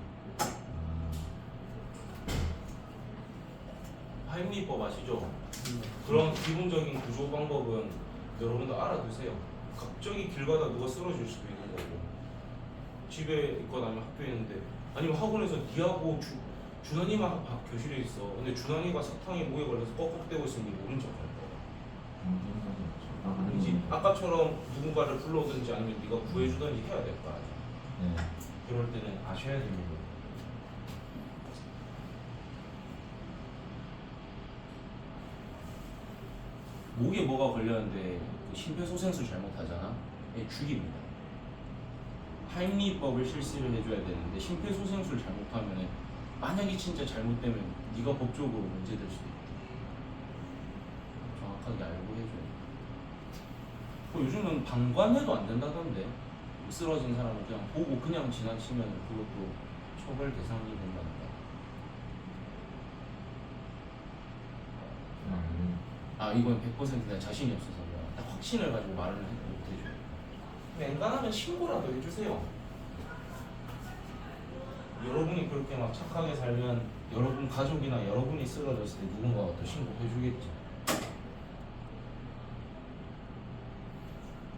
하임리법 아시죠? 그런 기본적인 구조 방법은 여러분도 알아두세요. 갑자기 길 가다 누가 쓰러질 수도 있는 거고 집에 있거나 아니면 학교에 있는데 아니면 학원에서 니하고 준환이만 교실에 있어. 근데 준환이가 사탕이 목에 걸려서 꺽꺽대고 있으니 모른 척할 거야. 아니지. 아까처럼 누군가를 불러오든지 아니면 네가 구해주든지 해야 될 거 아니야. 네. 그럴 때는 아셔야 됩니다. 목에 뭐가 걸렸는데 그 심폐소생술 잘못하잖아. 얘 죽입니다. 하임리법을 실시를 해줘야 되는데 심폐소생술 잘못하면은 만약에 진짜 잘못되면 네가 법적으로 문제될 수도 있다. 정확하게 알고 해줘야 돼. 요즘은 방관해도 안 된다던데. 쓰러진 사람을 그냥 보고 그냥 지나치면 그것도 처벌 대상이 된다니까. 이건 100% 내가 자신이 없어서 딱 확신을 가지고 말을 못해줘요. 웬간하면 신고라도 해주세요. 여러분이 그렇게 막 착하게 살면 여러분 가족이나 여러분이 쓰러졌을 때 누군가가 또 신고해주겠지.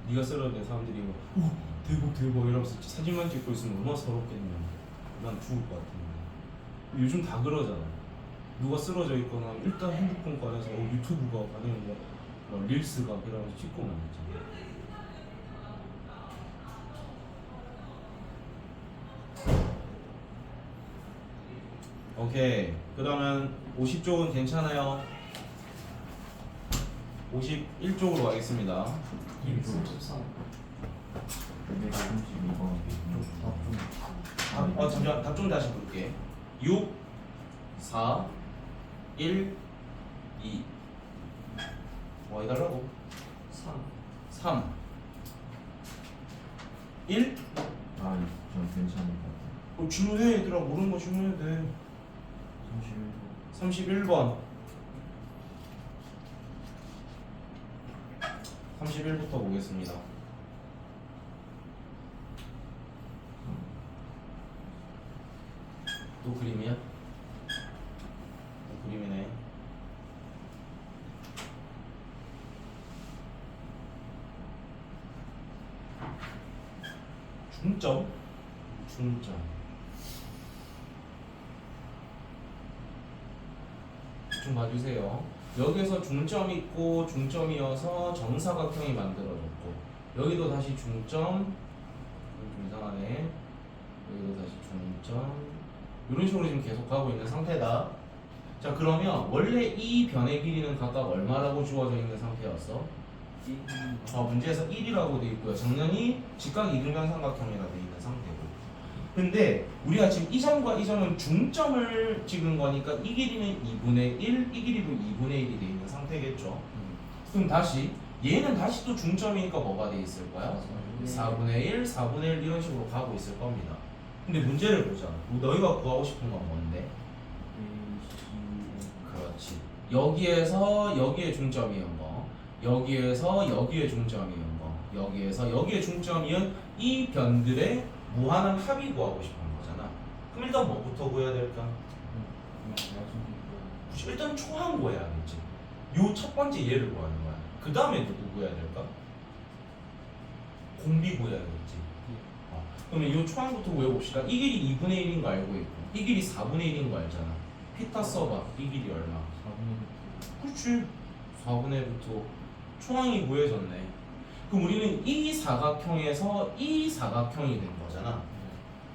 네가 쓰러진 사람들이 오 대박 대박 이러면서 사진만 찍고 있으면 얼마나 서럽겠냐. 난 죽을 것 같은데. 요즘 다 그러잖아. 누가 쓰러져 있거나 일단 핸드폰 꺼내서 유튜브가 아니면 뭐 릴스가 이러면서 찍고만 있잖아. 오케이. 그 다음은 50쪽은 괜찮아요. 51쪽으로 가겠습니다. 233. 232번. 잠시만 답 좀 다시 볼게. 6 4 1 2 뭐 해달라고? 3. 3 1 아, 전 괜찮은 것 같아요. 질문해 얘들아. 모르는 거 질문해도 돼. 31번. 31번 31부터 보겠습니다. 또 그림이야? 또 그림이네. 중점 좀 봐주세요. 여기서 중점 있고 중점이어서 정사각형이 만들어졌고 여기도 다시 중점 좀 이상하네. 여기도 다시 중점 이런 식으로 지금 계속 가고 있는 상태다. 자 그러면 원래 이 변의 길이는 각각 얼마라고 주어져 있는 상태였어? 문제에서 1이라고 돼 있고요. 정면이 직각 이등변 삼각형이라 돼 있는 상태고. 근데 우리가 지금 이 점과 이 점은 중점을 찍은 거니까 이 길이는 2분의 1, 이 길이도 2분의 1이 돼 있는 상태겠죠. 그럼 다시 얘는 다시 또 중점이니까 뭐가 돼 있을 거야? 4분의 1, 4분의 1 이런 식으로 가고 있을 겁니다. 근데 문제를 보자. 너희가 구하고 싶은 건 뭔데? 그렇지. 여기에서 여기에 중점이은 거, 여기에서 여기에 중점이은 거, 여기에서 여기에 중점이은 이 변들의 무한한 합이 구하고 싶은 거잖아. 그럼 일단 뭐부터 구해야 될까? 일단 초항 구해야겠지. 요 첫 번째 얘를 구하는 거야. 그 다음에 누구 구해야 될까? 공비 구해야겠지. 그러면 이 초항부터 구해봅시다. 이 길이 2분의 1인 거 알고 있고 이 길이 4분의 1인 거 알잖아. 피타 써봐. 이 길이 얼마? 4분의 그렇지. 4분의 1부터 초항이 구해졌네. 그럼 우리는 이 사각형에서 이 사각형이 된 거잖아.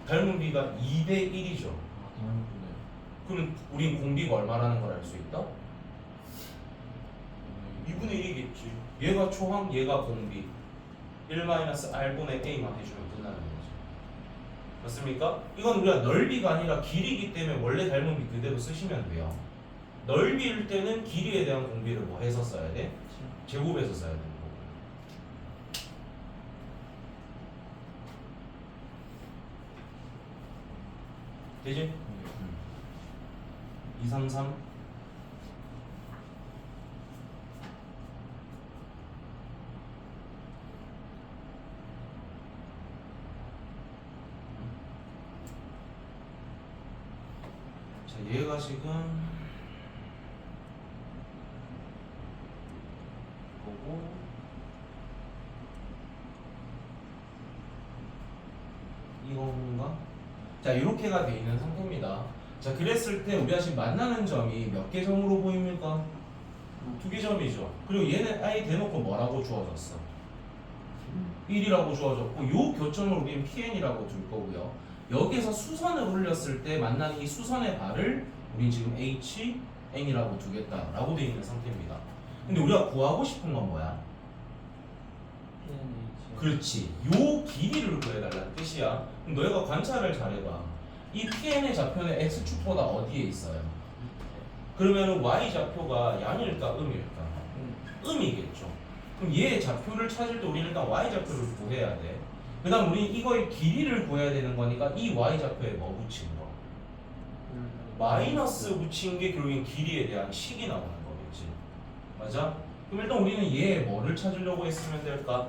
닮은 비가 2대 1이죠. 그럼 우린 공비가 얼마라는 걸 알 수 있다? 2분의 1이겠지. 얘가 초항, 얘가 공비. 1-r분의 a만 해주면 끝나는 거지. 맞습니까? 이건 우리가 넓이가 아니라 길이기 때문에 원래 닮은 비 그대로 쓰시면 돼요. 넓이일 때는 길이에 대한 공비를 뭐 해서 써야 돼? 제곱해서 써야 되는 거고. 되지? 2, 3, 3 자, 얘가 지금 보고 이건가? 자, 이렇게가 돼 있는 상태입니다. 자, 그랬을 때 우리가 지금 만나는 점이 몇 개 점으로 보입니까? 2개 점이죠. 그리고 얘는 아예 대놓고 뭐라고 주어졌어? 1이라고 주어졌고 요 교점을 우리는 PN이라고 둘 거고요. 여기서 수선을 올렸을 때 만나는 이 수선의 발을 우린 지금 HN이라고 두겠다라고 되어 있는 상태입니다. 근데 우리가 구하고 싶은 건 뭐야? 그렇지. 요 길이를 구해달라는 뜻이야. 그럼 너희가 관찰을 잘해봐. 이 PN의 좌표는 X축보다 어디에 있어요? 그러면 Y좌표가 양일까 음일까? 음이겠죠. 그럼 얘의 좌표를 찾을 때 우리는 일단 Y좌표를 구해야 돼. 그 다음 우리는 이거의 길이를 구해야 되는 거니까 이 Y좌표에 뭐 붙인 거? 마이너스 붙인 게 결국엔 길이에 대한 식이 나오는 거겠지. 맞아? 그럼 일단 우리는 얘의 뭐를 찾으려고 했으면 될까?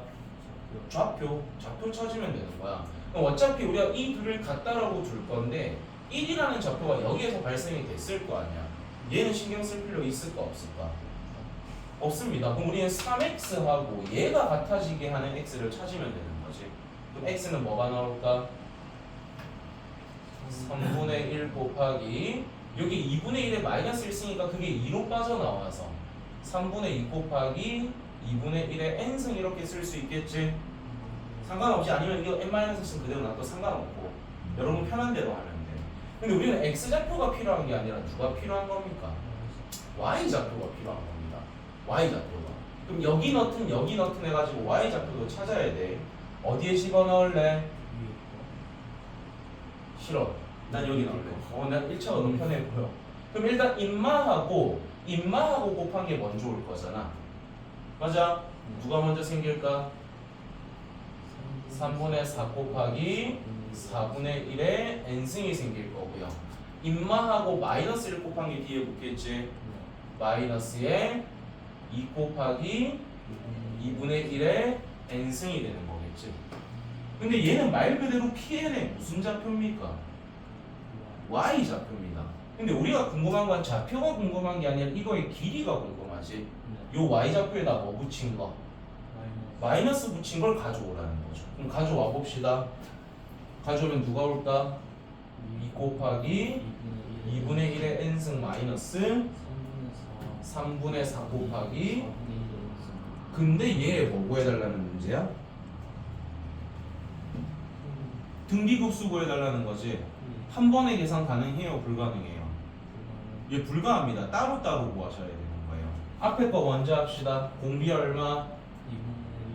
좌표 찾으면 되는 거야. 그럼 어차피 우리가 이 둘을 같다라고 둘 건데 1이라는 좌표가 여기에서 발생이 됐을 거 아니야. 얘는 신경 쓸 필요 있을까 없을까? 없습니다. 그럼 우리는 3x하고 얘가 같아지게 하는 x를 찾으면 되는 거지. 그럼 x는 뭐가 나올까? 3분의 1 곱하기 여기 2분의 1에 마이너스 1승이니까 그게 2로 빠져나와서 3분의 2 곱하기 2분의 1의 n승 이렇게 쓸 수 있겠지? 상관없이 아니면 이거 n-승 그대로 놔도 상관없고 여러분 편한 대로 하면 돼. 근데 우리는 x좌표가 필요한 게 아니라 누가 필요한 겁니까? y좌표가 필요한 겁니다. y좌표가. 그럼 여기 너튼 해가지고 y좌표도 찾아야 돼. 어디에 집어넣을래? 싫어. 난 여기 넣을래. 난 1차가 너무 편해 보여. 그럼 일단 인마하고 곱한 게 먼저 올 거잖아. 맞아? 누가 먼저 생길까? 3분의 4 곱하기 4분의 1의 n승이 생길 거고요. 인마하고 마이너스 1 곱한 게 뒤에 붙겠지? 마이너스에 2 곱하기 2분의 1의 n승이 되는 거겠지. 근데 얘는 말 그대로 PN의 무슨 좌표입니까? y좌표입니다. 근데 우리가 궁금한 건 좌표가 궁금한 게 아니라 이거의 길이가 궁금하지. 요 y좌표에다 뭐 붙인 거? 마이너스 붙인 걸 가져오라는 거죠. 그럼 가져와 봅시다. 가져오면 누가 올까? 2 곱하기 2분의 1의 n승 마이너스 3분의 4 곱하기 근데 얘 뭐 구해달라는 문제야? 등비급수 구해달라는 거지. 한 번에 계산 가능해요? 불가능해요? 얘 불가합니다. 따로따로 구하셔야 되는 거예요. 앞에 거 먼저 합시다. 공비 얼마?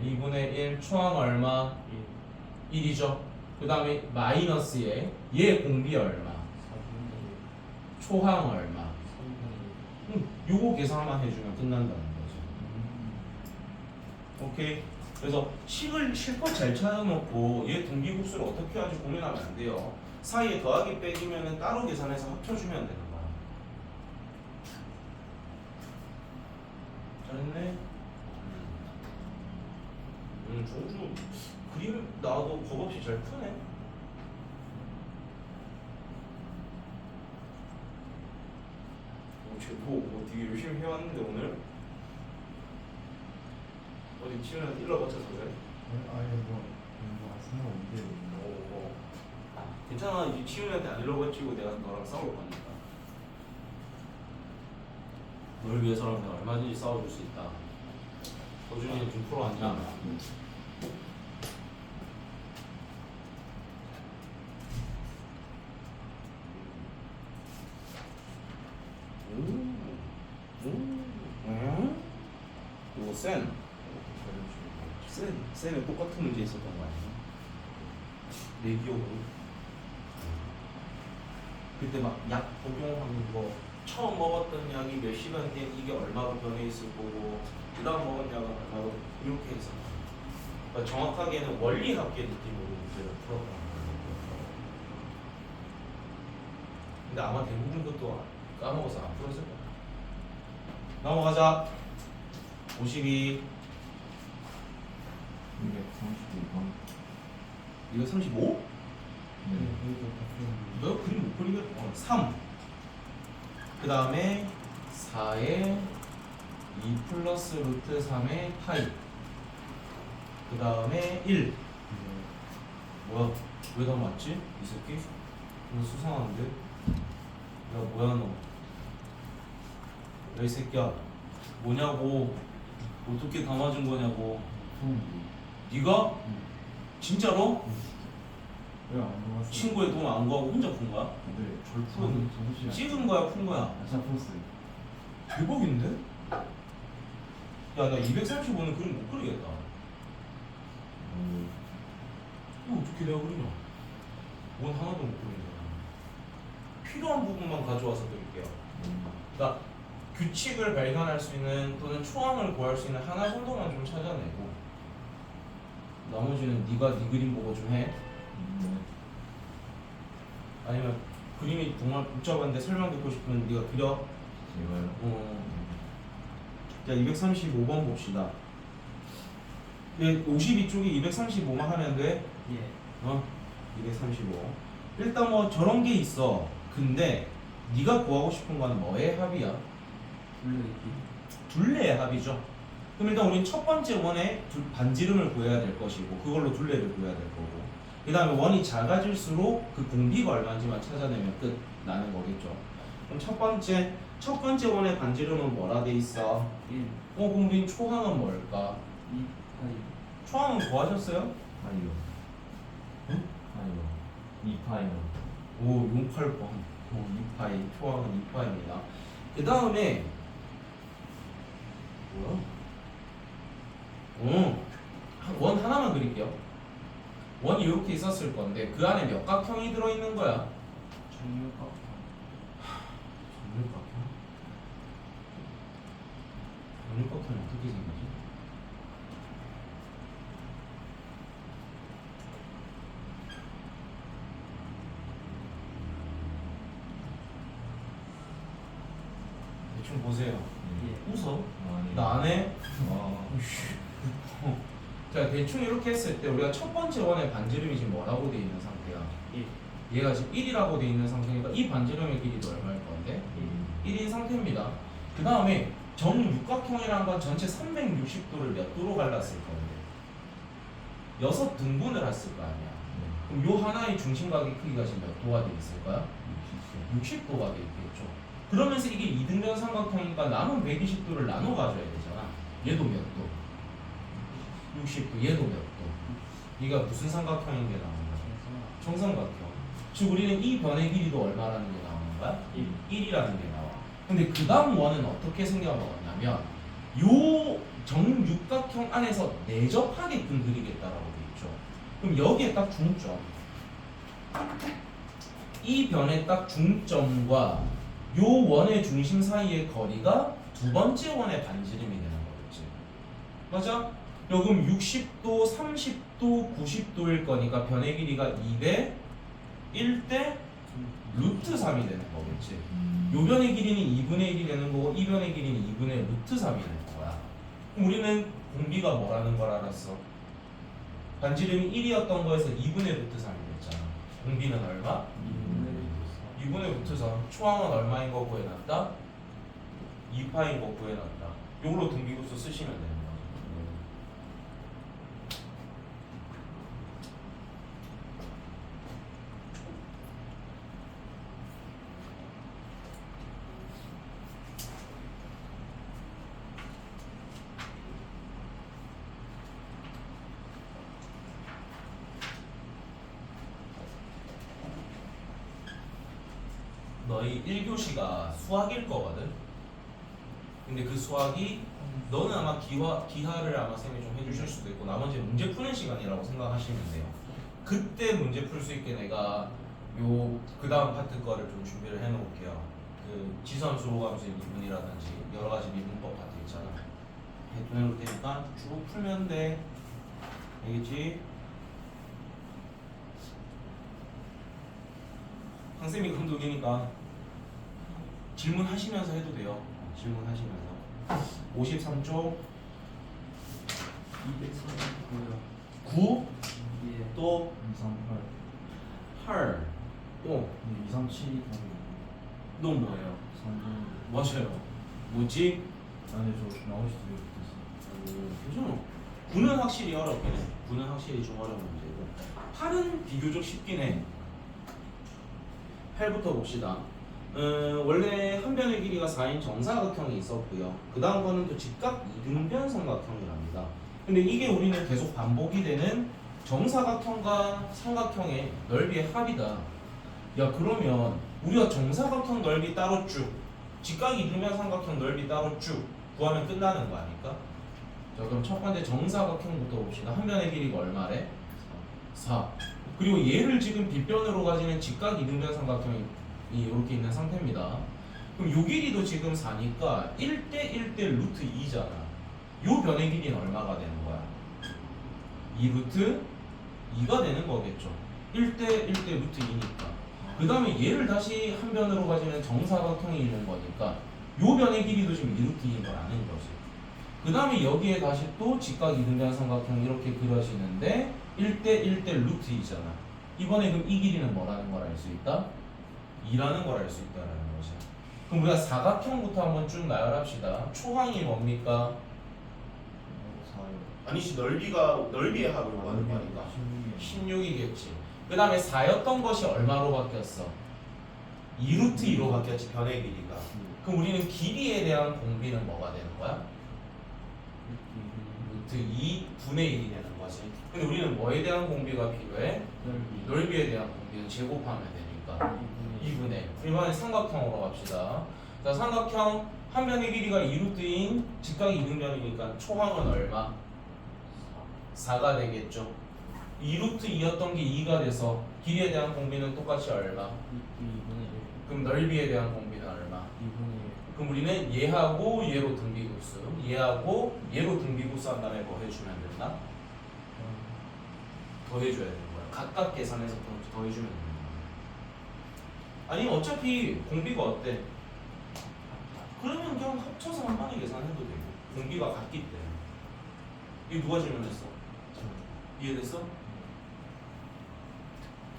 2분의 1 초항 얼마? 1이죠. 그 다음에 마이너스에 얘 공비 얼마? 초항 얼마? 요거 계산만 해주면 끝난다는 거죠. 오케이. 그래서 식을 실컷 잘 찾아놓고 얘 등비급수를 어떻게 하지 고민하면 안 돼요. 사이에 더하기 빼기면은 따로 계산해서 합쳐주면 되는 거야. 잘했네. 조주 그림 나와도 겁없이 잘 푸네. 쟤뭐 되게 열심히 해왔는데 오늘 어디 치면 일러버쳐서 그래? 아예 뭐 생각 없는데. 괜찮아. 이제 치훈이한테 안 일러버치고 내가 너랑 싸울 거니까. 널 위해서라면 내가 얼마든지 싸워줄 수 있다. 호준이는 좀 프로 아니야? 이거 쌤에 똑같은 문제 있었던 거 아니야? 내 기억으로 그때 막 약 복용하는 거 처음 먹었던 약이 몇 시간 뒤에 이게 얼마로 변해 있을 거고 그 다음 먹은 약은 얼마로 이렇게 해서 그러니까 정확하게는 원리학계 느낌으로 문제를 풀었던 거예요. 근데 아마 대부분 것도 까먹어서 안 풀었을 거야. 넘어가자. 52 232번. 235? 네. 너 그림 못 그리겠다. 3. 그 다음에 4에 2 플러스 루트 3의 파이. 그 다음에 1. 뭐야? 왜 다 맞지? 이 새끼? 이거 수상한데? 야 뭐야 너? 야 이 새끼야 뭐냐고? 어떻게 다 맞은 거냐고? 네가? 진짜로? 왜안 먹었어? 친구의 돈 안 구하고 혼자 푼 거야? 네. 절 푸는 찍은 거야 푼 거야? 진짜 풀었어요. 대박인데? 야 나 235는 그림 못 그리겠다. 이거 어떻게 내가 그리냐? 원 하나도 못 그리잖아. 필요한 부분만 가져와서 드릴게요. 그러니까 규칙을 발견할 수 있는 또는 초항을 구할 수 있는 하나 정도만 좀 찾아내고 나머지는 네가 네 그림 보고 좀 해. 아니면 그림이 정말 복잡한데 설명 듣고 싶으면 네가 그려. 제가요? 자 235번 봅시다. 52쪽에 235만 하면 돼? 예. 235 일단 뭐 저런 게 있어. 근데 네가 구하고 싶은 건 뭐의 합이야? 둘레기. 둘레의 합이죠. 그럼 일단 우리는 첫 번째 원의 반지름을 구해야 될 것이고 그걸로 둘레를 구해야 될 거고 그 다음에 원이 작아질수록 그 공비가 얼마인지만 찾아내면 끝 나는 거겠죠. 그럼 첫 번째 원의 반지름은 뭐라 돼 있어? 1, 그럼 우린 초항은 뭘까? 2, 파이. 초항은 구하셨어요? 아니요. 응? 아니요. 2파이요. 오 68번 2파이 초항은 2파입니다. 그 다음에 뭐야? 원 하나만 그릴게요. 원이 이렇게 있었을 건데 그 안에 몇 각형이 들어있는 거야? 정육각. 정육각형? 정육각형이 어떻게 생기지? 대충 보세요. 예. 웃어? 아니. 나 안 해? 아. 자 대충 이렇게 했을 때 우리가 첫 번째 원의 반지름이 지금 뭐라고 돼 있는 상태야? 1. 얘가 지금 1이라고 돼 있는 상태니까 이 반지름의 길이도 얼마일 건데? 1인 상태입니다. 그 다음에 정육각형이라는 건 전체 360도를 몇 도로 갈랐을 건데 6등분을 했을 거 아니야. 그럼 요 하나의 중심각의 크기가 지금 몇 도가 돼 있을까요? 60도가 돼 있겠죠. 그러면서 이게 2등변 삼각형이니까 남은 120도를 나눠 가져야 되잖아. 얘도 몇 도? 60도. 얘도 몇 도? 얘가 무슨 삼각형인 게 나오는 거야? 정삼각형. 즉 우리는 이 변의 길이도 얼마라는 게 나오는 거야? 1이라는 게 나와. 근데 그 다음 원은 어떻게 생겨먹었냐면 요 정육각형 안에서 내접하게끔 그리겠다라고 돼 있죠. 그럼 여기에 딱 중점. 이 변의 딱 중점과 요 원의 중심 사이의 거리가 두 번째 원의 반지름이 되는 거겠지. 맞아? 여금 60도, 30도, 90도일 거니까 변의 길이가 2배 1대 루트 3이 되는 거겠지. 요 변의 길이는 2분의 1이 되는 거고 이 변의 길이는 2분의 루트 3이 되는 거야. 그럼 우리는 공비가 뭐라는 걸 알았어? 반지름이 1이었던 거에서 2분의 루트 3이 됐잖아. 공비는 얼마? 2분의 루트 3. 초항은 얼마인 거 구해놨다? 2파인 거 구해놨다. 요걸로 등비급수 쓰시면 되는 거죠. 너희 1교시가 수학일 거거든. 근데 그 수학이 너는 아마 기하를 아마 쌤이 좀 해주실 수도 있고 나머지 문제 푸는 시간이라고 생각하시면 돼요. 그때 문제 풀 수 있게 내가 요 그 다음 파트 거를 좀 준비를 해놓을게요. 그 지수함수, 로감수 미분이라든지 여러 가지 미분법 파트 있잖아. 해놓을 테니까 쭉 풀면 돼. 알겠지? 강쌤이 감독이니까 질문하시면서 해도 돼요. 질문하시면서 53쪽 239요. 9 예. 또 238. 8 또 237이 너 뭐예요? 3. 맞아요. 뭐지? 아니 저 나올 수도 있겠어. 괜찮아. 9는 확실히 어렵긴 해. 9는 확실히 좀 어려운 문제고 8은 비교적 쉽긴 해. 8부터 봅시다. 원래 한 변의 길이가 4인 정사각형이 있었고요. 그 다음 거는 또 직각 이등변 삼각형이랍니다. 근데 이게 우리는 계속 반복이 되는 정사각형과 삼각형의 넓이의 합이다. 야 그러면 우리가 정사각형 넓이 따로 쭉, 직각 이등변 삼각형 넓이 따로 쭉 구하면 끝나는 거 아닐까? 자 그럼 첫 번째 정사각형부터 봅시다. 한 변의 길이가 얼마래? 4. 그리고 얘를 지금 빗변으로 가지는 직각 이등변 삼각형이 이렇게 있는 상태입니다. 그럼 요 길이도 지금 4니까 1대 1대 루트 2잖아. 요 변의 길이는 얼마가 되는 거야? 2 루트 2가 되는 거겠죠. 1대 1대 루트 2니까. 그 다음에 얘를 다시 한 변으로 가지는 정사각형이 있는 거니까 요 변의 길이도 지금 2 루트 2인 걸 아는 거지. 그 다음에 여기에 다시 또 직각 이등변 삼각형 이렇게 그려지는데 1대 1대 루트 2잖아. 이번에 그럼 이 길이는 뭐라는 걸 알 수 있다? 2라는 걸 알 수 있다라는 거지. 그럼 우리가 사각형부터 한번 쭉 나열합시다. 초항이 뭡니까? 4요. 아니지 넓이의 합을 구하는 거니까 16이요. 16이겠지. 그 다음에 4였던 것이 얼마로 바뀌었어? 2루트 2로 바뀌었지, 변의 길이가. 그럼 우리는 길이에 대한 공비는 뭐가 되는 거야? 루트 2 분의 1이 되는 거지. 근데 우리는 뭐에 대한 공비가 필요해? 넓이. 넓이에 대한 공비는 제곱하면 되니까 2분의 1. 이번에 삼각형으로 갑시다. 자, 삼각형 한 변의 길이가 2루트인 직각이 이등변이니까 초항은 얼마? 4가 되겠죠. 2루트 2였던 게 2가 돼서 길이에 대한 공비는 똑같이 얼마? 2분의 1. 그럼 넓이에 대한 공비는 얼마? 2분의 1. 그럼 우리는 얘하고 얘로 등비급수, 얘하고 얘로 등비급수 한 다음에 뭐 해주면 된다? 더 해줘야 되는 거야. 각각 계산해서 더 해주면 되는 거야. 아니 어차피 공비가 어때? 그러면 그냥 합쳐서 한 번에 계산해도 되고 공비가 같기 때문에. 이거 누가 질문했어? 이해됐어?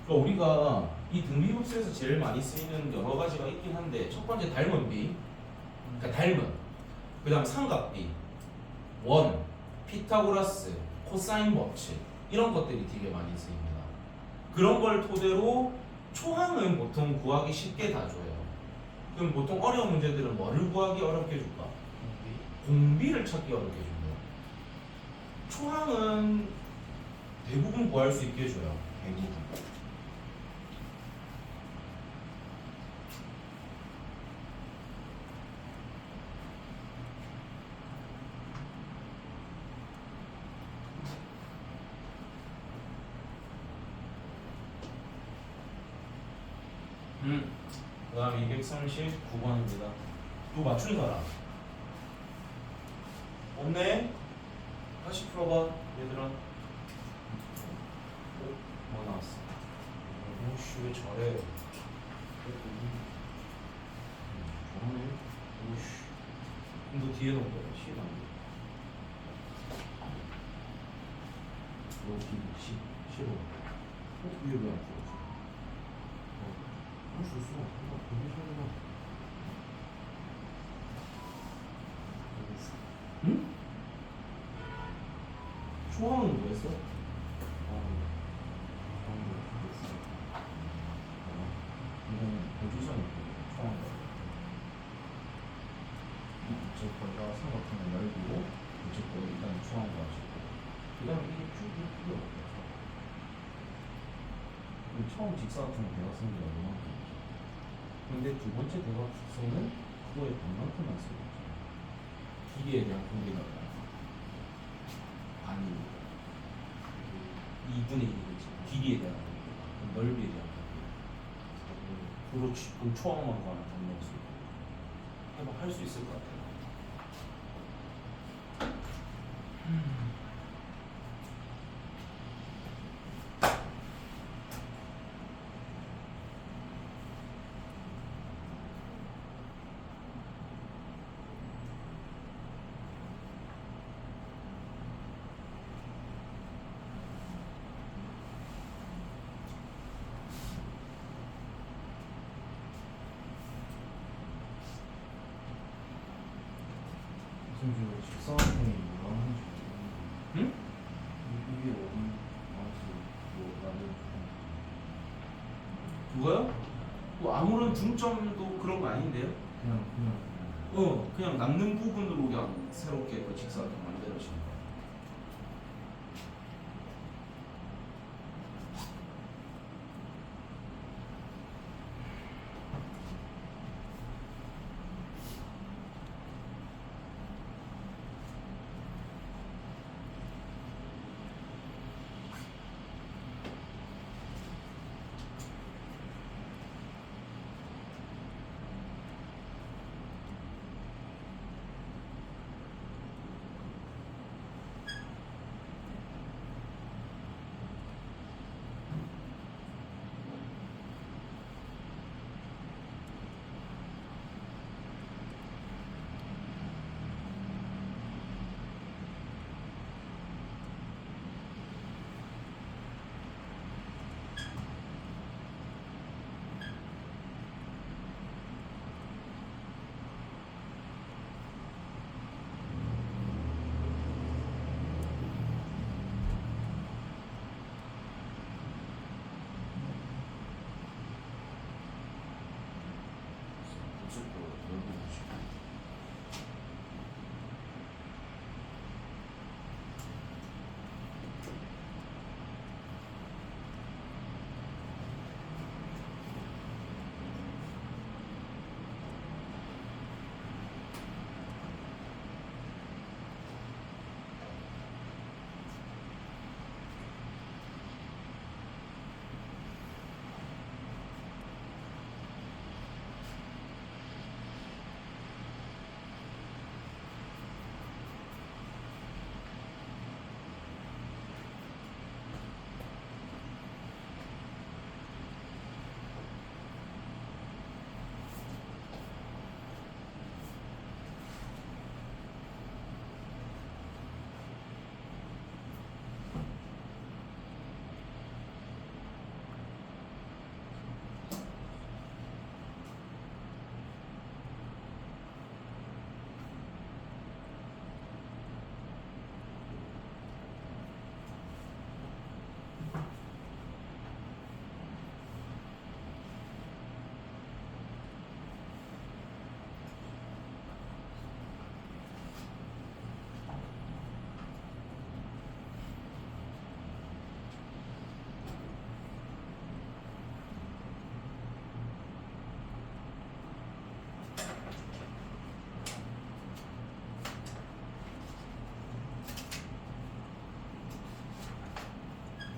그러니까 우리가 이 등비급수에서 제일 많이 쓰이는 여러 가지가 있긴 한데 첫 번째 닮은 비, 그러니까 닮은. 그 다음 삼각비, 원, 피타고라스, 코사인 법칙 이런 것들이 되게 많이 쓰입니다. 그런 걸 토대로 초항은 보통 구하기 쉽게 다 줘요. 그럼 보통 어려운 문제들은 뭐를 구하기 어렵게 줄까? 공비를 찾기 어렵게 준대요. 초항은 대부분 구할 수 있게 해줘요. 대부분. 그 다음에 239번입니다. 이거 맞춘 사람? 없네? 다시 풀어봐, 얘들아. 뭐 나왔어? 오씨, 왜 저래? 저러네? 오씨. 그럼 너 뒤에 놓은 거야, 시간 안 돼. 여기 15. 위에 왜안 풀어줘? 할수 있어. 이거 보기 싫어. 응? 초항은 뭐 했어? 이거는 보조선이 초항 넓이. 이 이쪽 거리가 삼각형의 넓이고 이쪽 거리 일단 초항 가지고 그 다음에 이게 쭉 필요 없겠죠. 그럼 처음 직사각형 대각선이 얼마나 근데 두 번째 대각선은 그거의 반만큼만 쓰고 있잖아. 길이에 대한 공비가 반이니까 2분의 1이겠지. 길이에 대한 공비가. 넓이에 대한 공비가. 그렇지. 그럼 초항만 구하면 답 넣을 수 있고. 해봐, 할 수 있을 것 같아. 지금 직사각형이 뭐라 하는지 모르겠는데 응? 이게 어디 나한테 뭐 나는 그거요? 뭐 아무런 중점도 그런 거 아닌데요? 그냥 그냥 남는 부분으로 그냥 새롭게 그 직사각형 만들어진 거.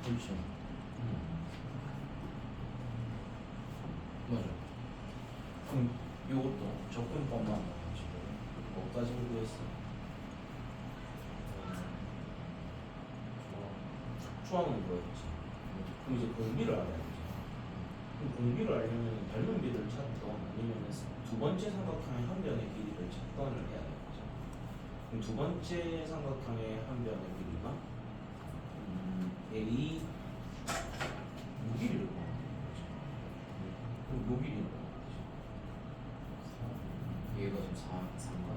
그렇죠. 맞아. 그럼 요것도 접근법만 지금 뭐까지 구했어? 초항은 뭐였지? 그럼 이제 공비를 알아야 되지. 그럼 공비를 알려면 밸런비를 찾던 아니면 두 번째 삼각형의 한 변의 길이를 찾던을 해야 되는 거죠. 그럼 두 번째 삼각형의 한 변의 길이가 A 요 길이를 구하는 거죠. 그럼 요 길이는 뭐지? 얘가 좀 4인가?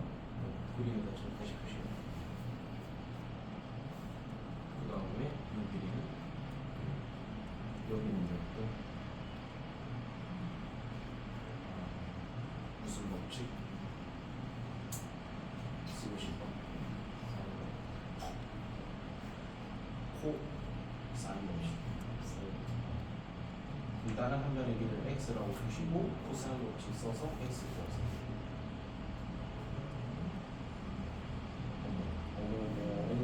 그림에다 좀 다시 표시해. 그 다음에 요 길이는 여기는 몇 도? 무슨 법칙? 쓰고 싶어? 코 사인 법칙. 그럼 다른 한 변의 길이를 x라고 주시고 코사인 법칙 써서 x 구하세요. 어머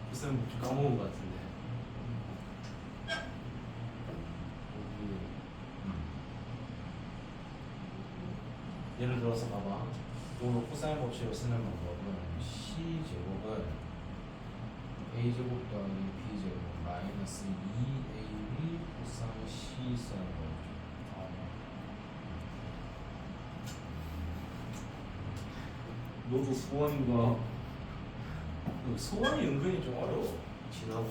코사인 법칙 까먹은 것 같은데. 예를 들어서 봐봐. 오늘 코사인 법칙을 쓰는 방법은 c제곱은 a제곱 더하기 b제곱 마이너스 2ab 코사인 c 쓰는 거죠. 너도 소원인가? 소원이 은근히 좀 어려워. 지나고.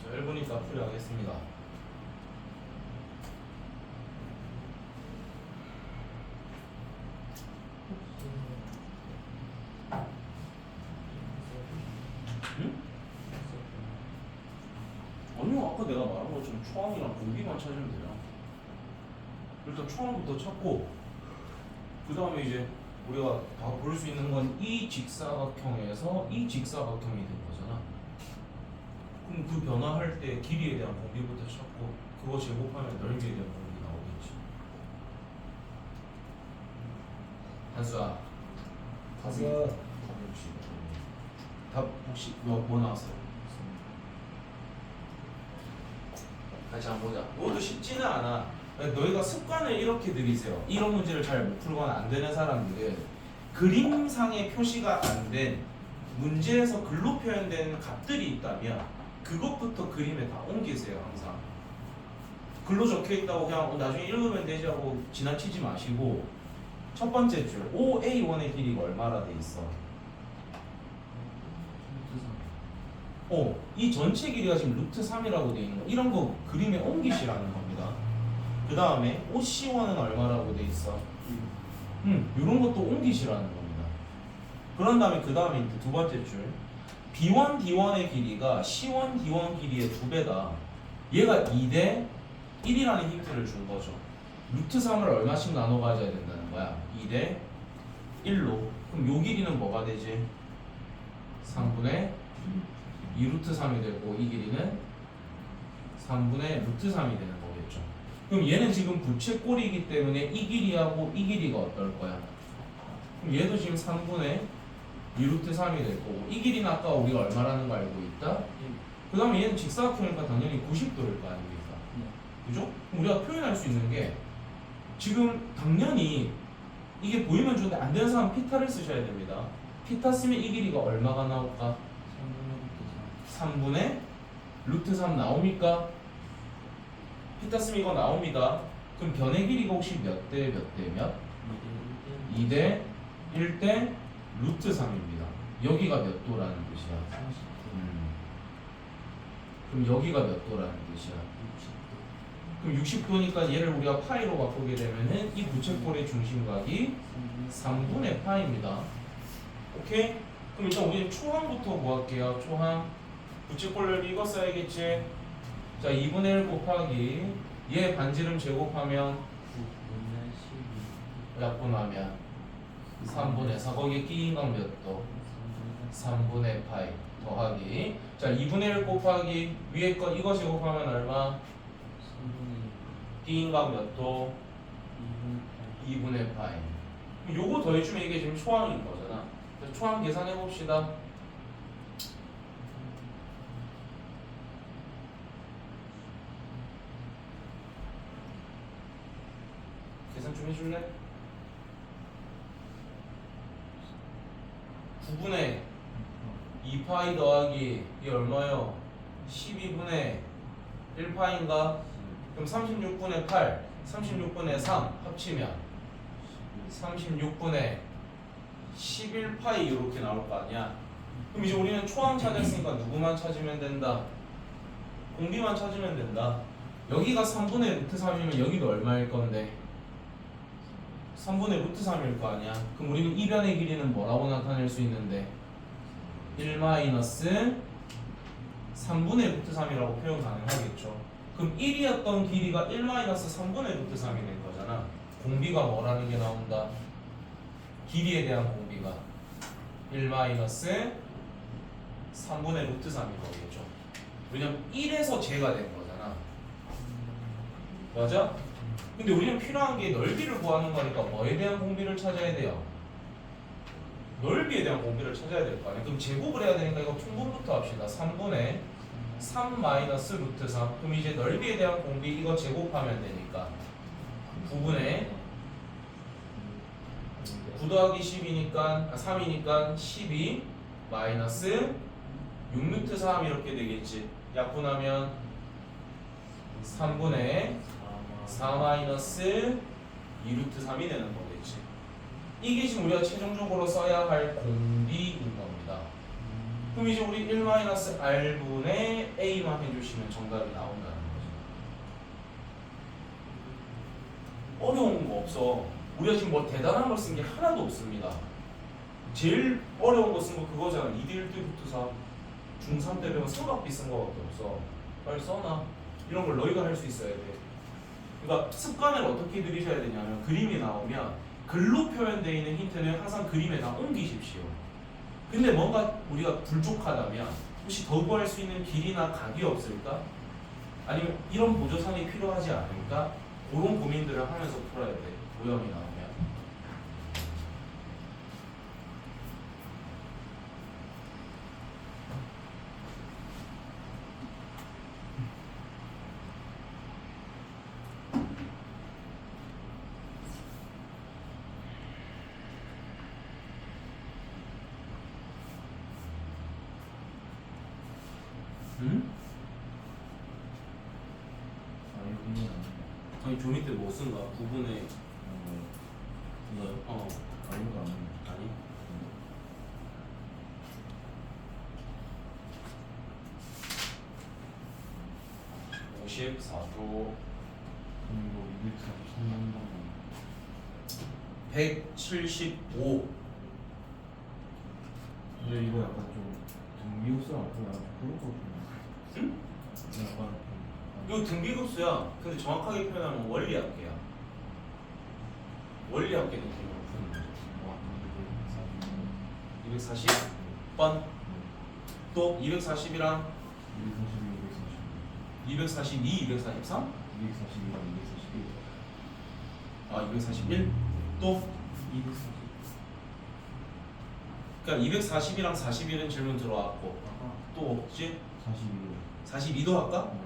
자, 1분이니까 풀이하겠습니다. 응? 아니요, 아까 내가 말한 것처럼 초항이랑 공비만 찾으면 돼요. 일단 초항부터 찾고 그 다음에 이제 우리가 다 볼 수 있는 건 이 직사각형에서 이 직사각형이 된 거잖아. 그럼 그 변화할 때 길이에 대한 공비부터 찾고 그거 제곱하면 넓이에 대한 공비 나오겠지. 한수아, 답 혹시 뭐 나왔어요? 같이 한번 보자. 이것도 쉽지는 않아. 너희가 습관을 이렇게 들이세요. 이런 문제를 잘 못 풀거나 안 되는 사람들은 그림상의 표시가 안 된 문제에서 글로 표현된 값들이 있다면 그것부터 그림에 다 옮기세요. 항상 글로 적혀 있다고 그냥 나중에 읽으면 되지 하고 지나치지 마시고 첫 번째 줄 5a1의 길이가 얼마나 돼 있어? 이 전체 길이가 지금 루트 3이라고 돼 있는 거. 이런 거 그림에 옮기시라는 겁니다. 그 다음에 OC1은 얼마라고 돼 있어? 이런 것도 옮기시라는 겁니다. 그런 다음에 그 다음에 이제 두 번째 줄 B1, D1의 길이가 C1, D1 길이의 2배다. 얘가 2대 1이라는 힌트를 준 거죠. 루트 3을 얼마씩 나눠 가져야 된다는 거야? 2대 1로. 그럼 요 길이는 뭐가 되지? 3분의 2 루트 3이 되고 이 길이는 3분의 루트 3이 되는 거겠죠. 그럼 얘는 지금 부채꼴이기 때문에 이 길이하고 이 길이가 어떨 거야? 그럼 얘도 지금 3분의 2 루트 3이 될 거고 이 길이는 아까 우리가 얼마라는 거 알고 있다? 그 다음에 얘는 직사각형이니까 당연히 90도일 거 아닙니까? 그죠? 그럼 우리가 표현할 수 있는 게 지금 당연히 이게 보이면 좋은데 안 되는 사람은 피타를 쓰셔야 됩니다. 피타 쓰면 이 길이가 얼마가 나올까? 3분의 루트 3 나옵니까? 피타 쓰면 이거 나옵니다. 그럼 변의 길이가 혹시 몇 대 몇 대 몇? 2대 1대 루트 3입니다. 여기가 몇 도라는 뜻이야? 그럼 여기가 몇 도라는 뜻이야? 60도. 그럼 60도니까 얘를 우리가 파이로 바꾸게 되면은 이 부채꼴의 중심각이 3분의 파입니다. 오케이? 그럼 일단 우리 초항부터 구할게요. 초항 부채꼴렬 이거 써야겠지. 자 2분의 1 곱하기 얘 반지름 제곱하면 9분의 12 약분하면 3분의 4 거기에 끼인각 몇 도? 3분의 파이 더하기 자 2분의 1 곱하기 위에 거 이거 제곱하면 얼마? 3분의 끼인각 몇 도? 2분의 2분의 파이 요거 더해주면 이게 지금 초항인 거잖아. 그래서 초항 계산해 봅시다. 계산 좀 해줄래? 9분의 2파이 더하기 이게 얼마요? 12분의 1파인가? 그럼 36분의 8 36분의 3 합치면 36분의 11파이 이렇게 나올 거 아니야. 그럼 이제 우리는 초항 찾았으니까 누구만 찾으면 된다? 공비만 찾으면 된다. 여기가 3분의 루트 3이면 여기도 얼마일 건데? 3분의 루트 3일 거 아니야. 그럼 우리는 이변의 길이는 뭐라고 나타낼 수 있는데? 1 마이너스 3분의 루트 3이라고 표현 가능하겠죠. 그럼 1이었던 길이가 1 마이너스 3분의 루트 3이 된 거잖아. 공비가 뭐라는 게 나온다? 길이에 대한 공비가 1 마이너스 3분의 루트 3이 거겠죠. 왜냐면 1에서 제가 된 거잖아. 맞아? 근데 우리는 필요한 게 넓이를 구하는 거니까 뭐에 대한 공비를 찾아야 돼요? 넓이에 대한 공비를 찾아야 될 거 아니야. 그럼 제곱을 해야 되니까 이거 통분부터 합시다. 3분의 3 마이너스 루트 3. 그럼 이제 넓이에 대한 공비 이거 제곱하면 되니까 9분의 9 더하기 10이니까 3이니까 12 마이너스 6 루트 3 이렇게 되겠지. 약분하면 3분의 4 마이너스 2 루트 3이 되는 거겠지. 이게 지금 우리가 최종적으로 써야 할 공비인 겁니다. 그럼 이제 우리 1 마이너스 r분의 a만 해주시면 정답이 나온다는 거죠. 어려운 거 없어. 우리가 지금 뭐 대단한 걸 쓴 게 하나도 없습니다. 제일 어려운 거 쓴 거 그거잖아. 2대 1대 루트 3 중3 때 배운 삼각비 쓴 거밖에 없어. 빨리 써놔. 이런 걸 너희가 할 수 있어야 돼. 그러니까 습관을 어떻게 들이셔야 되냐면 그림이 나오면 글로 표현되어 있는 힌트는 항상 그림에다 옮기십시오. 근데 뭔가 우리가 불족하다면 혹시 더 구할 수 있는 길이나 각이 없을까? 아니면 이런 보조상이 필요하지 않을까? 그런 고민들을 하면서 풀어야 돼. 오염이 나오면. 응? 아 여기는 아니 조 밑에 뭐 쓴가? 9분의 이거요? 아무도 안 해요. 아니 54조 그리고 233만 175 근데 이거 약간 좀 등비호수랑 약간 그런 거 같은데. 응? 약간 이거 등비급수야. 근데 정확하게 표현하면 원리합계야. 원리합계 느낌으로 푸는 거죠. 240번 또 240이랑 242, 243? 242랑 241. 아 241? 또? 240 그러니까 240이랑 41은 질문 들어왔고 아까 또 없지? 42. 42도 할까? 네.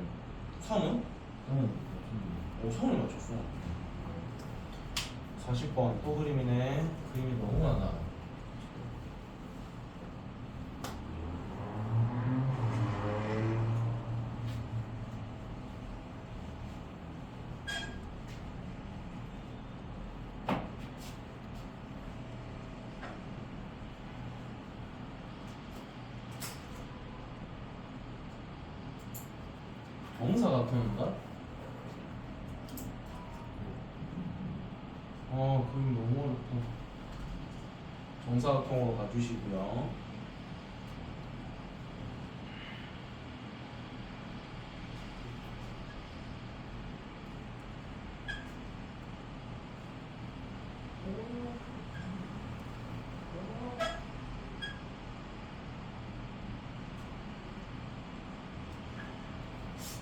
성은? 저는 오 성을 맞췄어. 40번 또 그림이네. 그림이 너무 많아. 정사각형인가? 그림 너무 어렵다. 정사각형으로 가주시고요.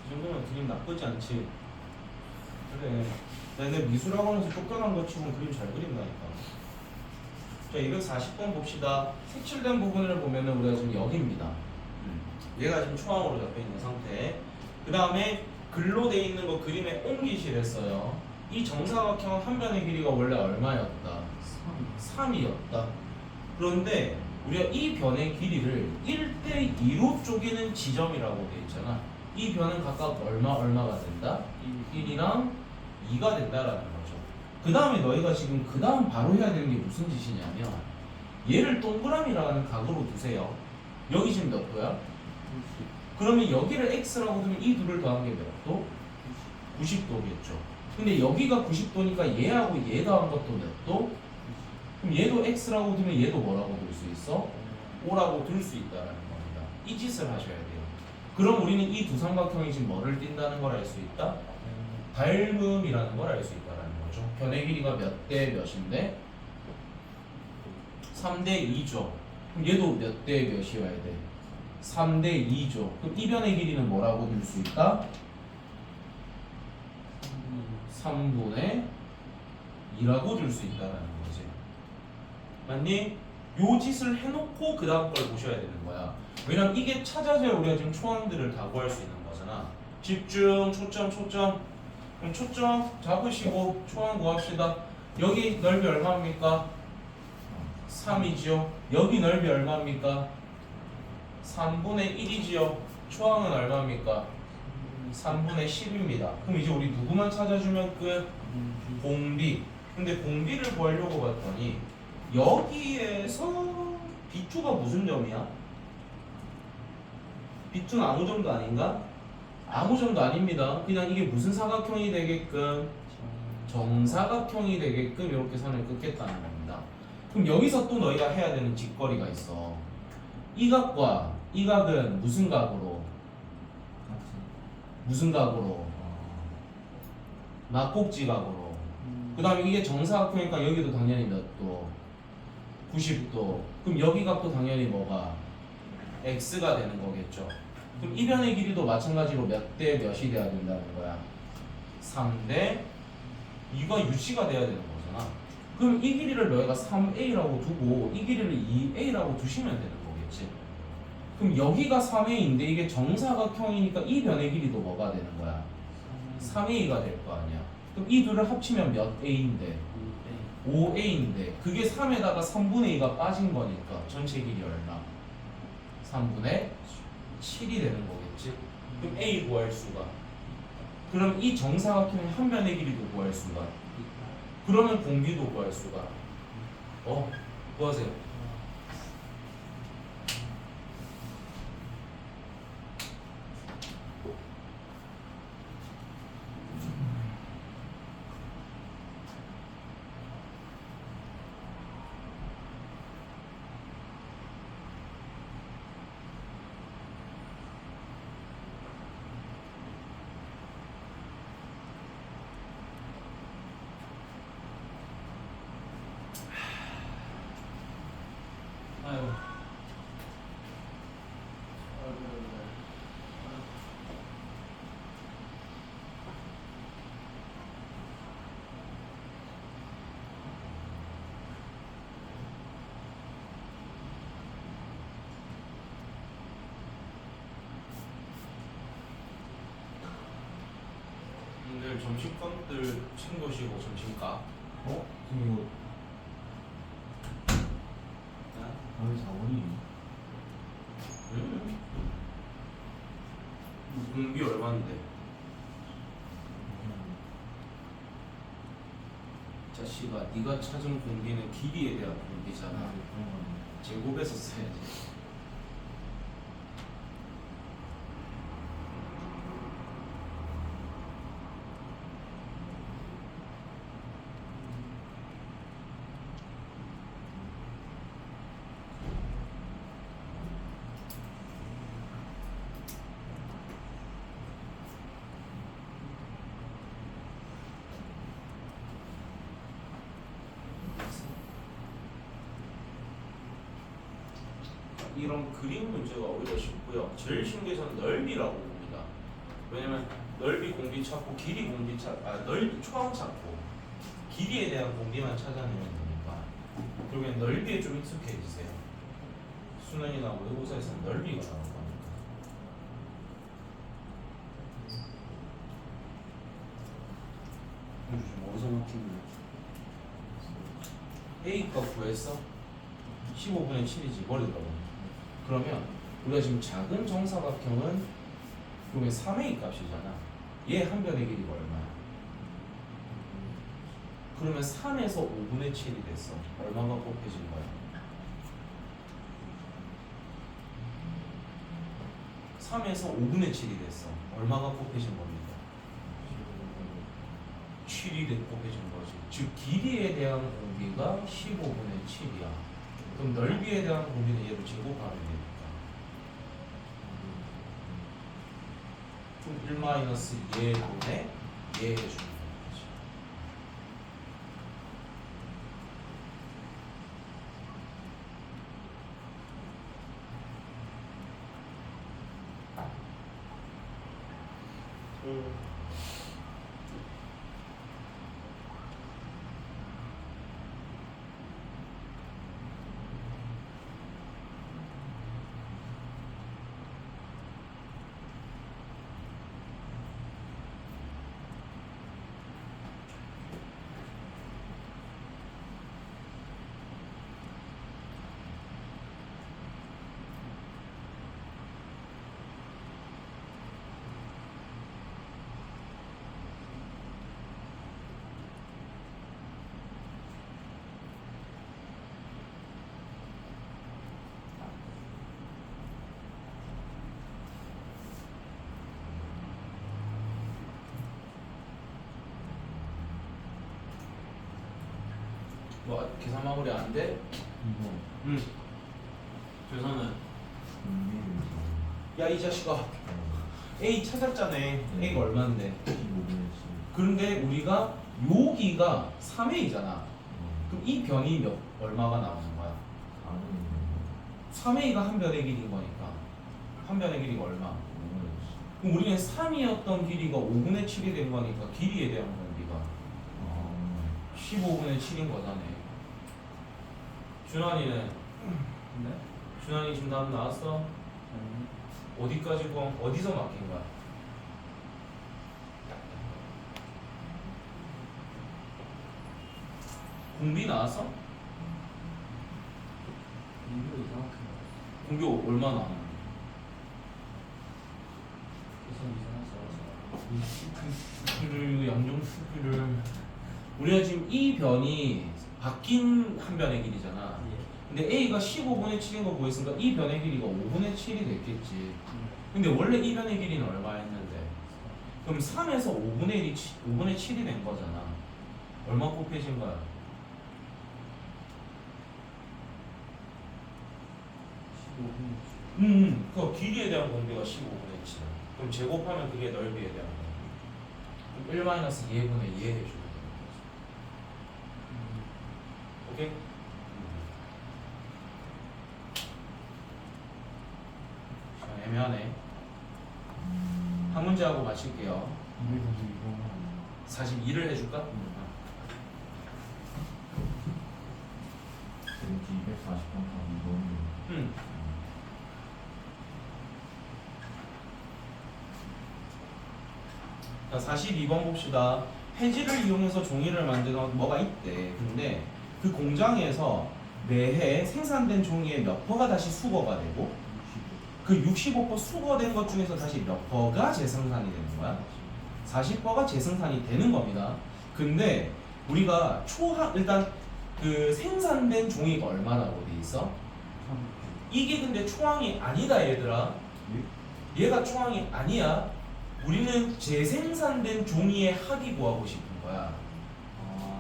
이 정도면 그림 나쁘지 않지. 그래. 내가 미술학원에서 쫓겨난 것 치고는 그림 잘 그린다니까. 자, 240번 봅시다. 색칠된 부분을 보면은 우리가 지금 여기입니다. 얘가 지금 초항으로 잡혀 있는 상태. 그 다음에 글로 돼 있는 거 그림에 옮기시랬어요. 이 정사각형 한 변의 길이가 원래 얼마였다? 3이었다. 그런데 우리가 이 변의 길이를 1대2로 쪼개는 지점이라고 돼 있잖아. 이 변은 각각 얼마가 된다? 1이랑 2가 된다라는 거죠. 그 다음에 너희가 지금 그 다음 바로 해야 되는 게 무슨 짓이냐면 얘를 동그라미라는 각으로 두세요. 여기 지금 몇 도야? 그러면 여기를 x라고 두면 이 둘을 더한 게 몇 도? 90도겠죠. 근데 여기가 90도니까 얘하고 얘 더한 것도 몇 도? 그럼 얘도 x라고 두면 얘도 뭐라고 둘 수 있어? 5라고 둘 수 있다라는 겁니다. 이 짓을 하셔야 돼요. 그럼 우리는 이 두 삼각형이 지금 뭐를 띈다는 걸 알 수 있다? 닮음이라는 걸 알 수 있다는 거죠. 변의 길이가 몇 대 몇인데? 3대 2죠. 그럼 얘도 몇 대 몇이어야 돼? 3대 2죠. 그럼 이 변의 길이는 뭐라고 줄 수 있다? 3분의 2라고 줄 수 있다는 거지. 맞니? 요 짓을 해놓고 그 다음 걸 보셔야 되는 거야. 왜냐면 이게 찾아져야 우리가 지금 초항들을 다 구할 수 있는 거잖아. 집중, 초점. 그럼 초점 잡으시고 초항 구합시다. 여기 넓이 얼마입니까? 3이지요. 여기 넓이 얼마입니까? 3분의 1이지요. 초항은 얼마입니까? 3분의 10입니다. 그럼 이제 우리 누구만 찾아주면 끝? 공비. 근데 공비를 구하려고 봤더니 여기에서 B2가 무슨 점이야? B2는 아무 점도 아닌가? 아무 점도 아닙니다. 그냥 이게 무슨 사각형이 되게끔 정사각형이 되게끔 이렇게 선을 긋겠다는 겁니다. 그럼 여기서 또 너희가 해야 되는 직거리가 있어. 이 각과 이 각은 무슨 각으로? 무슨 각으로? 막곡지 각으로. 그 다음에 이게 정사각형이니까 여기도 당연히 몇 도? 90도. 그럼 여기 각도 당연히 뭐가? x가 되는 거겠죠. 그럼 이 변의 길이도 마찬가지로 몇 대 몇이 돼야 된다는 거야? 3대 2가 유치가 돼야 되는 거잖아. 그럼 이 길이를 너희가 3a라고 두고 이 길이를 2a라고 두시면 되는 거겠지. 그럼 여기가 3a인데 이게 정사각형이니까 이 변의 길이도 뭐가 되는 거야? 3a가 될 거 아니야. 그럼 이 둘을 합치면 몇 a인데? 5a인데 그게 3에다가 3분의 2가 빠진 거니까 전체 길이 얼마? 3분의 7이 되는 거겠지. 그럼 a 구할 수가. 그럼 이 정사각형의 한 변의 길이도 구할 수가. 그러면 공비도 구할 수가. 구하세요. 아유. 오늘 점심값들 챙겨오시고 점심값. 지금 이거 거의 4원이에요. 공비 얼마인데? 자식아, 네가 찾은 공비는 길이에 대한 공비잖아. 제곱해서 써야지. 이런 그림 문제가 오히려 쉽고요. 제일 쉬운 게 저는 넓이라고 봅니다. 왜냐면 넓이 공비 찾고 길이 공비 넓이 초항 찾고 길이에 대한 공비만 찾아내면 되니까 결국엔 넓이에 좀 익숙해지세요. 수능이나 모의고사에서는 넓이가 나올 거니까. 어디서 막히는 A값 구했어? 15분의 7이지 머리더라고. 그러면 우리가 지금 작은 정사각형은 그러면 3A 값이잖아. 얘 한 변의 길이가 얼마야? 그러면 3에서 5분의 7이 됐어. 얼마가 곱해진 거야? 3에서 5분의 7이 됐어. 얼마가 곱해진 겁니까? 7이 곱해진 거지. 즉 길이에 대한 공비가 15분의 7이야. 그럼 넓이에 대한 공비는 얘를 제곱하면 되니까. 그럼 1-얘분의 얘 해주는 거지. 뭐 계산 마무리 안 돼? 이거 응. 그래서는 공비를 야 이 자식아 A 찾았잖아. A가 얼마인데? 15분의 7 그런데 우리가 여기가 3A잖아. 그럼 이 변이 얼마가 나오는 거야? 3A가 한 변의 길이인 거니까 한 변의 길이가 얼마? 그럼 우리는 3이었던 길이가 5분의 7이 된 거니까 길이에 대한 공비가 15분의 7인 거잖아. 준환이는? 네? 준환이 지금 답 나왔어? 아니. 어디까지 어디서 막힌 거야? 공비 나왔어? 이거 이상하게 나왔어. 공비 얼마 나왔는데? 계산 이상하게 수피를 양정 수피를 우리가 지금 이 변이 바뀐 한 변의 길이잖아. 나왔어. 예. 근데 A가 15분의 7인 거 구했으니까 이 변의 길이가 5분의 7이 됐겠지. 근데 원래 이 변의 길이는 얼마였는데? 그럼 3에서 5분의 7이 된 거잖아. 얼마 곱해진 거야? 15분. 그 길이에 대한 공비가 15분의 7. 그럼 제곱하면 그게 넓이에 대한 공비. 그럼 1-2분의 2 해주면 되는 거지. 오케이? 시간 애매하네. 한 문제 하고 마칠게요. 42를 해줄까? 왠지 240번 답 이거는 자, 42번 봅시다. 해지를 이용해서 종이를 만드는 뭐가 있대. 근데 그 공장에서 매해 생산된 종이의 몇 퍼가 다시 수거가 되고 그 65% 수거된 것 중에서 다시 몇 퍼가 재생산이 되는 거야? 40%가 재생산이 되는 겁니다. 근데 우리가 일단 그 생산된 종이가 얼마라고 돼 있어? 이게 근데 초항이 아니다 얘들아. 얘가 초항이 아니야. 우리는 재생산된 종이의 합이 구하고 싶은 거야.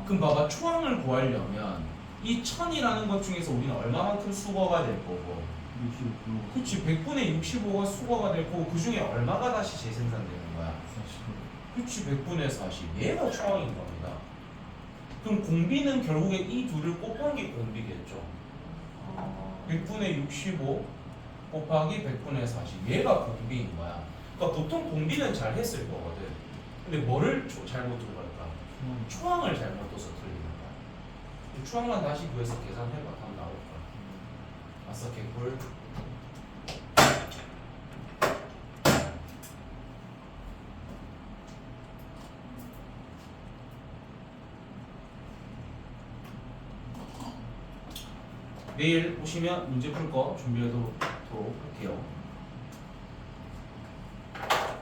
그럼 봐봐, 초항을 구하려면 이 1000이라는 것 중에서 우리는 얼마만큼 수거가 될 거고, 65% 그치, 100분의 65가 수거가 될 거고, 그 중에 얼마가 다시 재생산되는 거야? 40% 그치, 100분의 40. 얘가 초항인 겁니다. 그럼 공비는 결국에 이 둘을 곱한 게 공비겠죠. 100분의 65 곱하기 100분의 40. 얘가 공비인 거야. 그러니까 보통 공비는 잘 했을 거거든. 근데 뭐를 잘못 둔 걸까? 초항을 잘못 둬서 틀리는 거야. 이 초항만 다시 구해서 계산해봐. 답 나올 거야. 아싸 개꿀. 내일 오시면 문제 풀 거 준비하도록 할게요.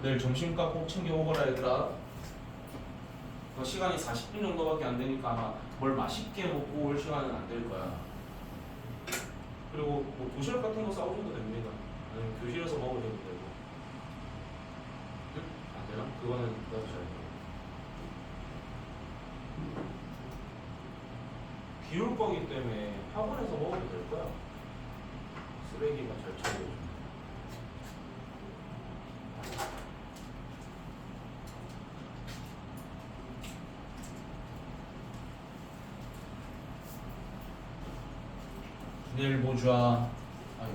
내일 점심값 꼭 챙겨 오거라 얘들아. 시간이 40분 정도밖에 안 되니까 아마 뭘 맛있게 먹고 올 시간은 안 될 거야. 그리고 뭐 도시락 같은 거 싸오셔도 됩니다. 아니면 교실에서 먹으셔도 되고. 응? 안 되나? 그거는 나도 잘 모르겠어. 비 올 거기 때문에 학원에서 먹어도 될 거야. 쓰레기만 잘 처리해줘. 내일 뭐 줘? 아유,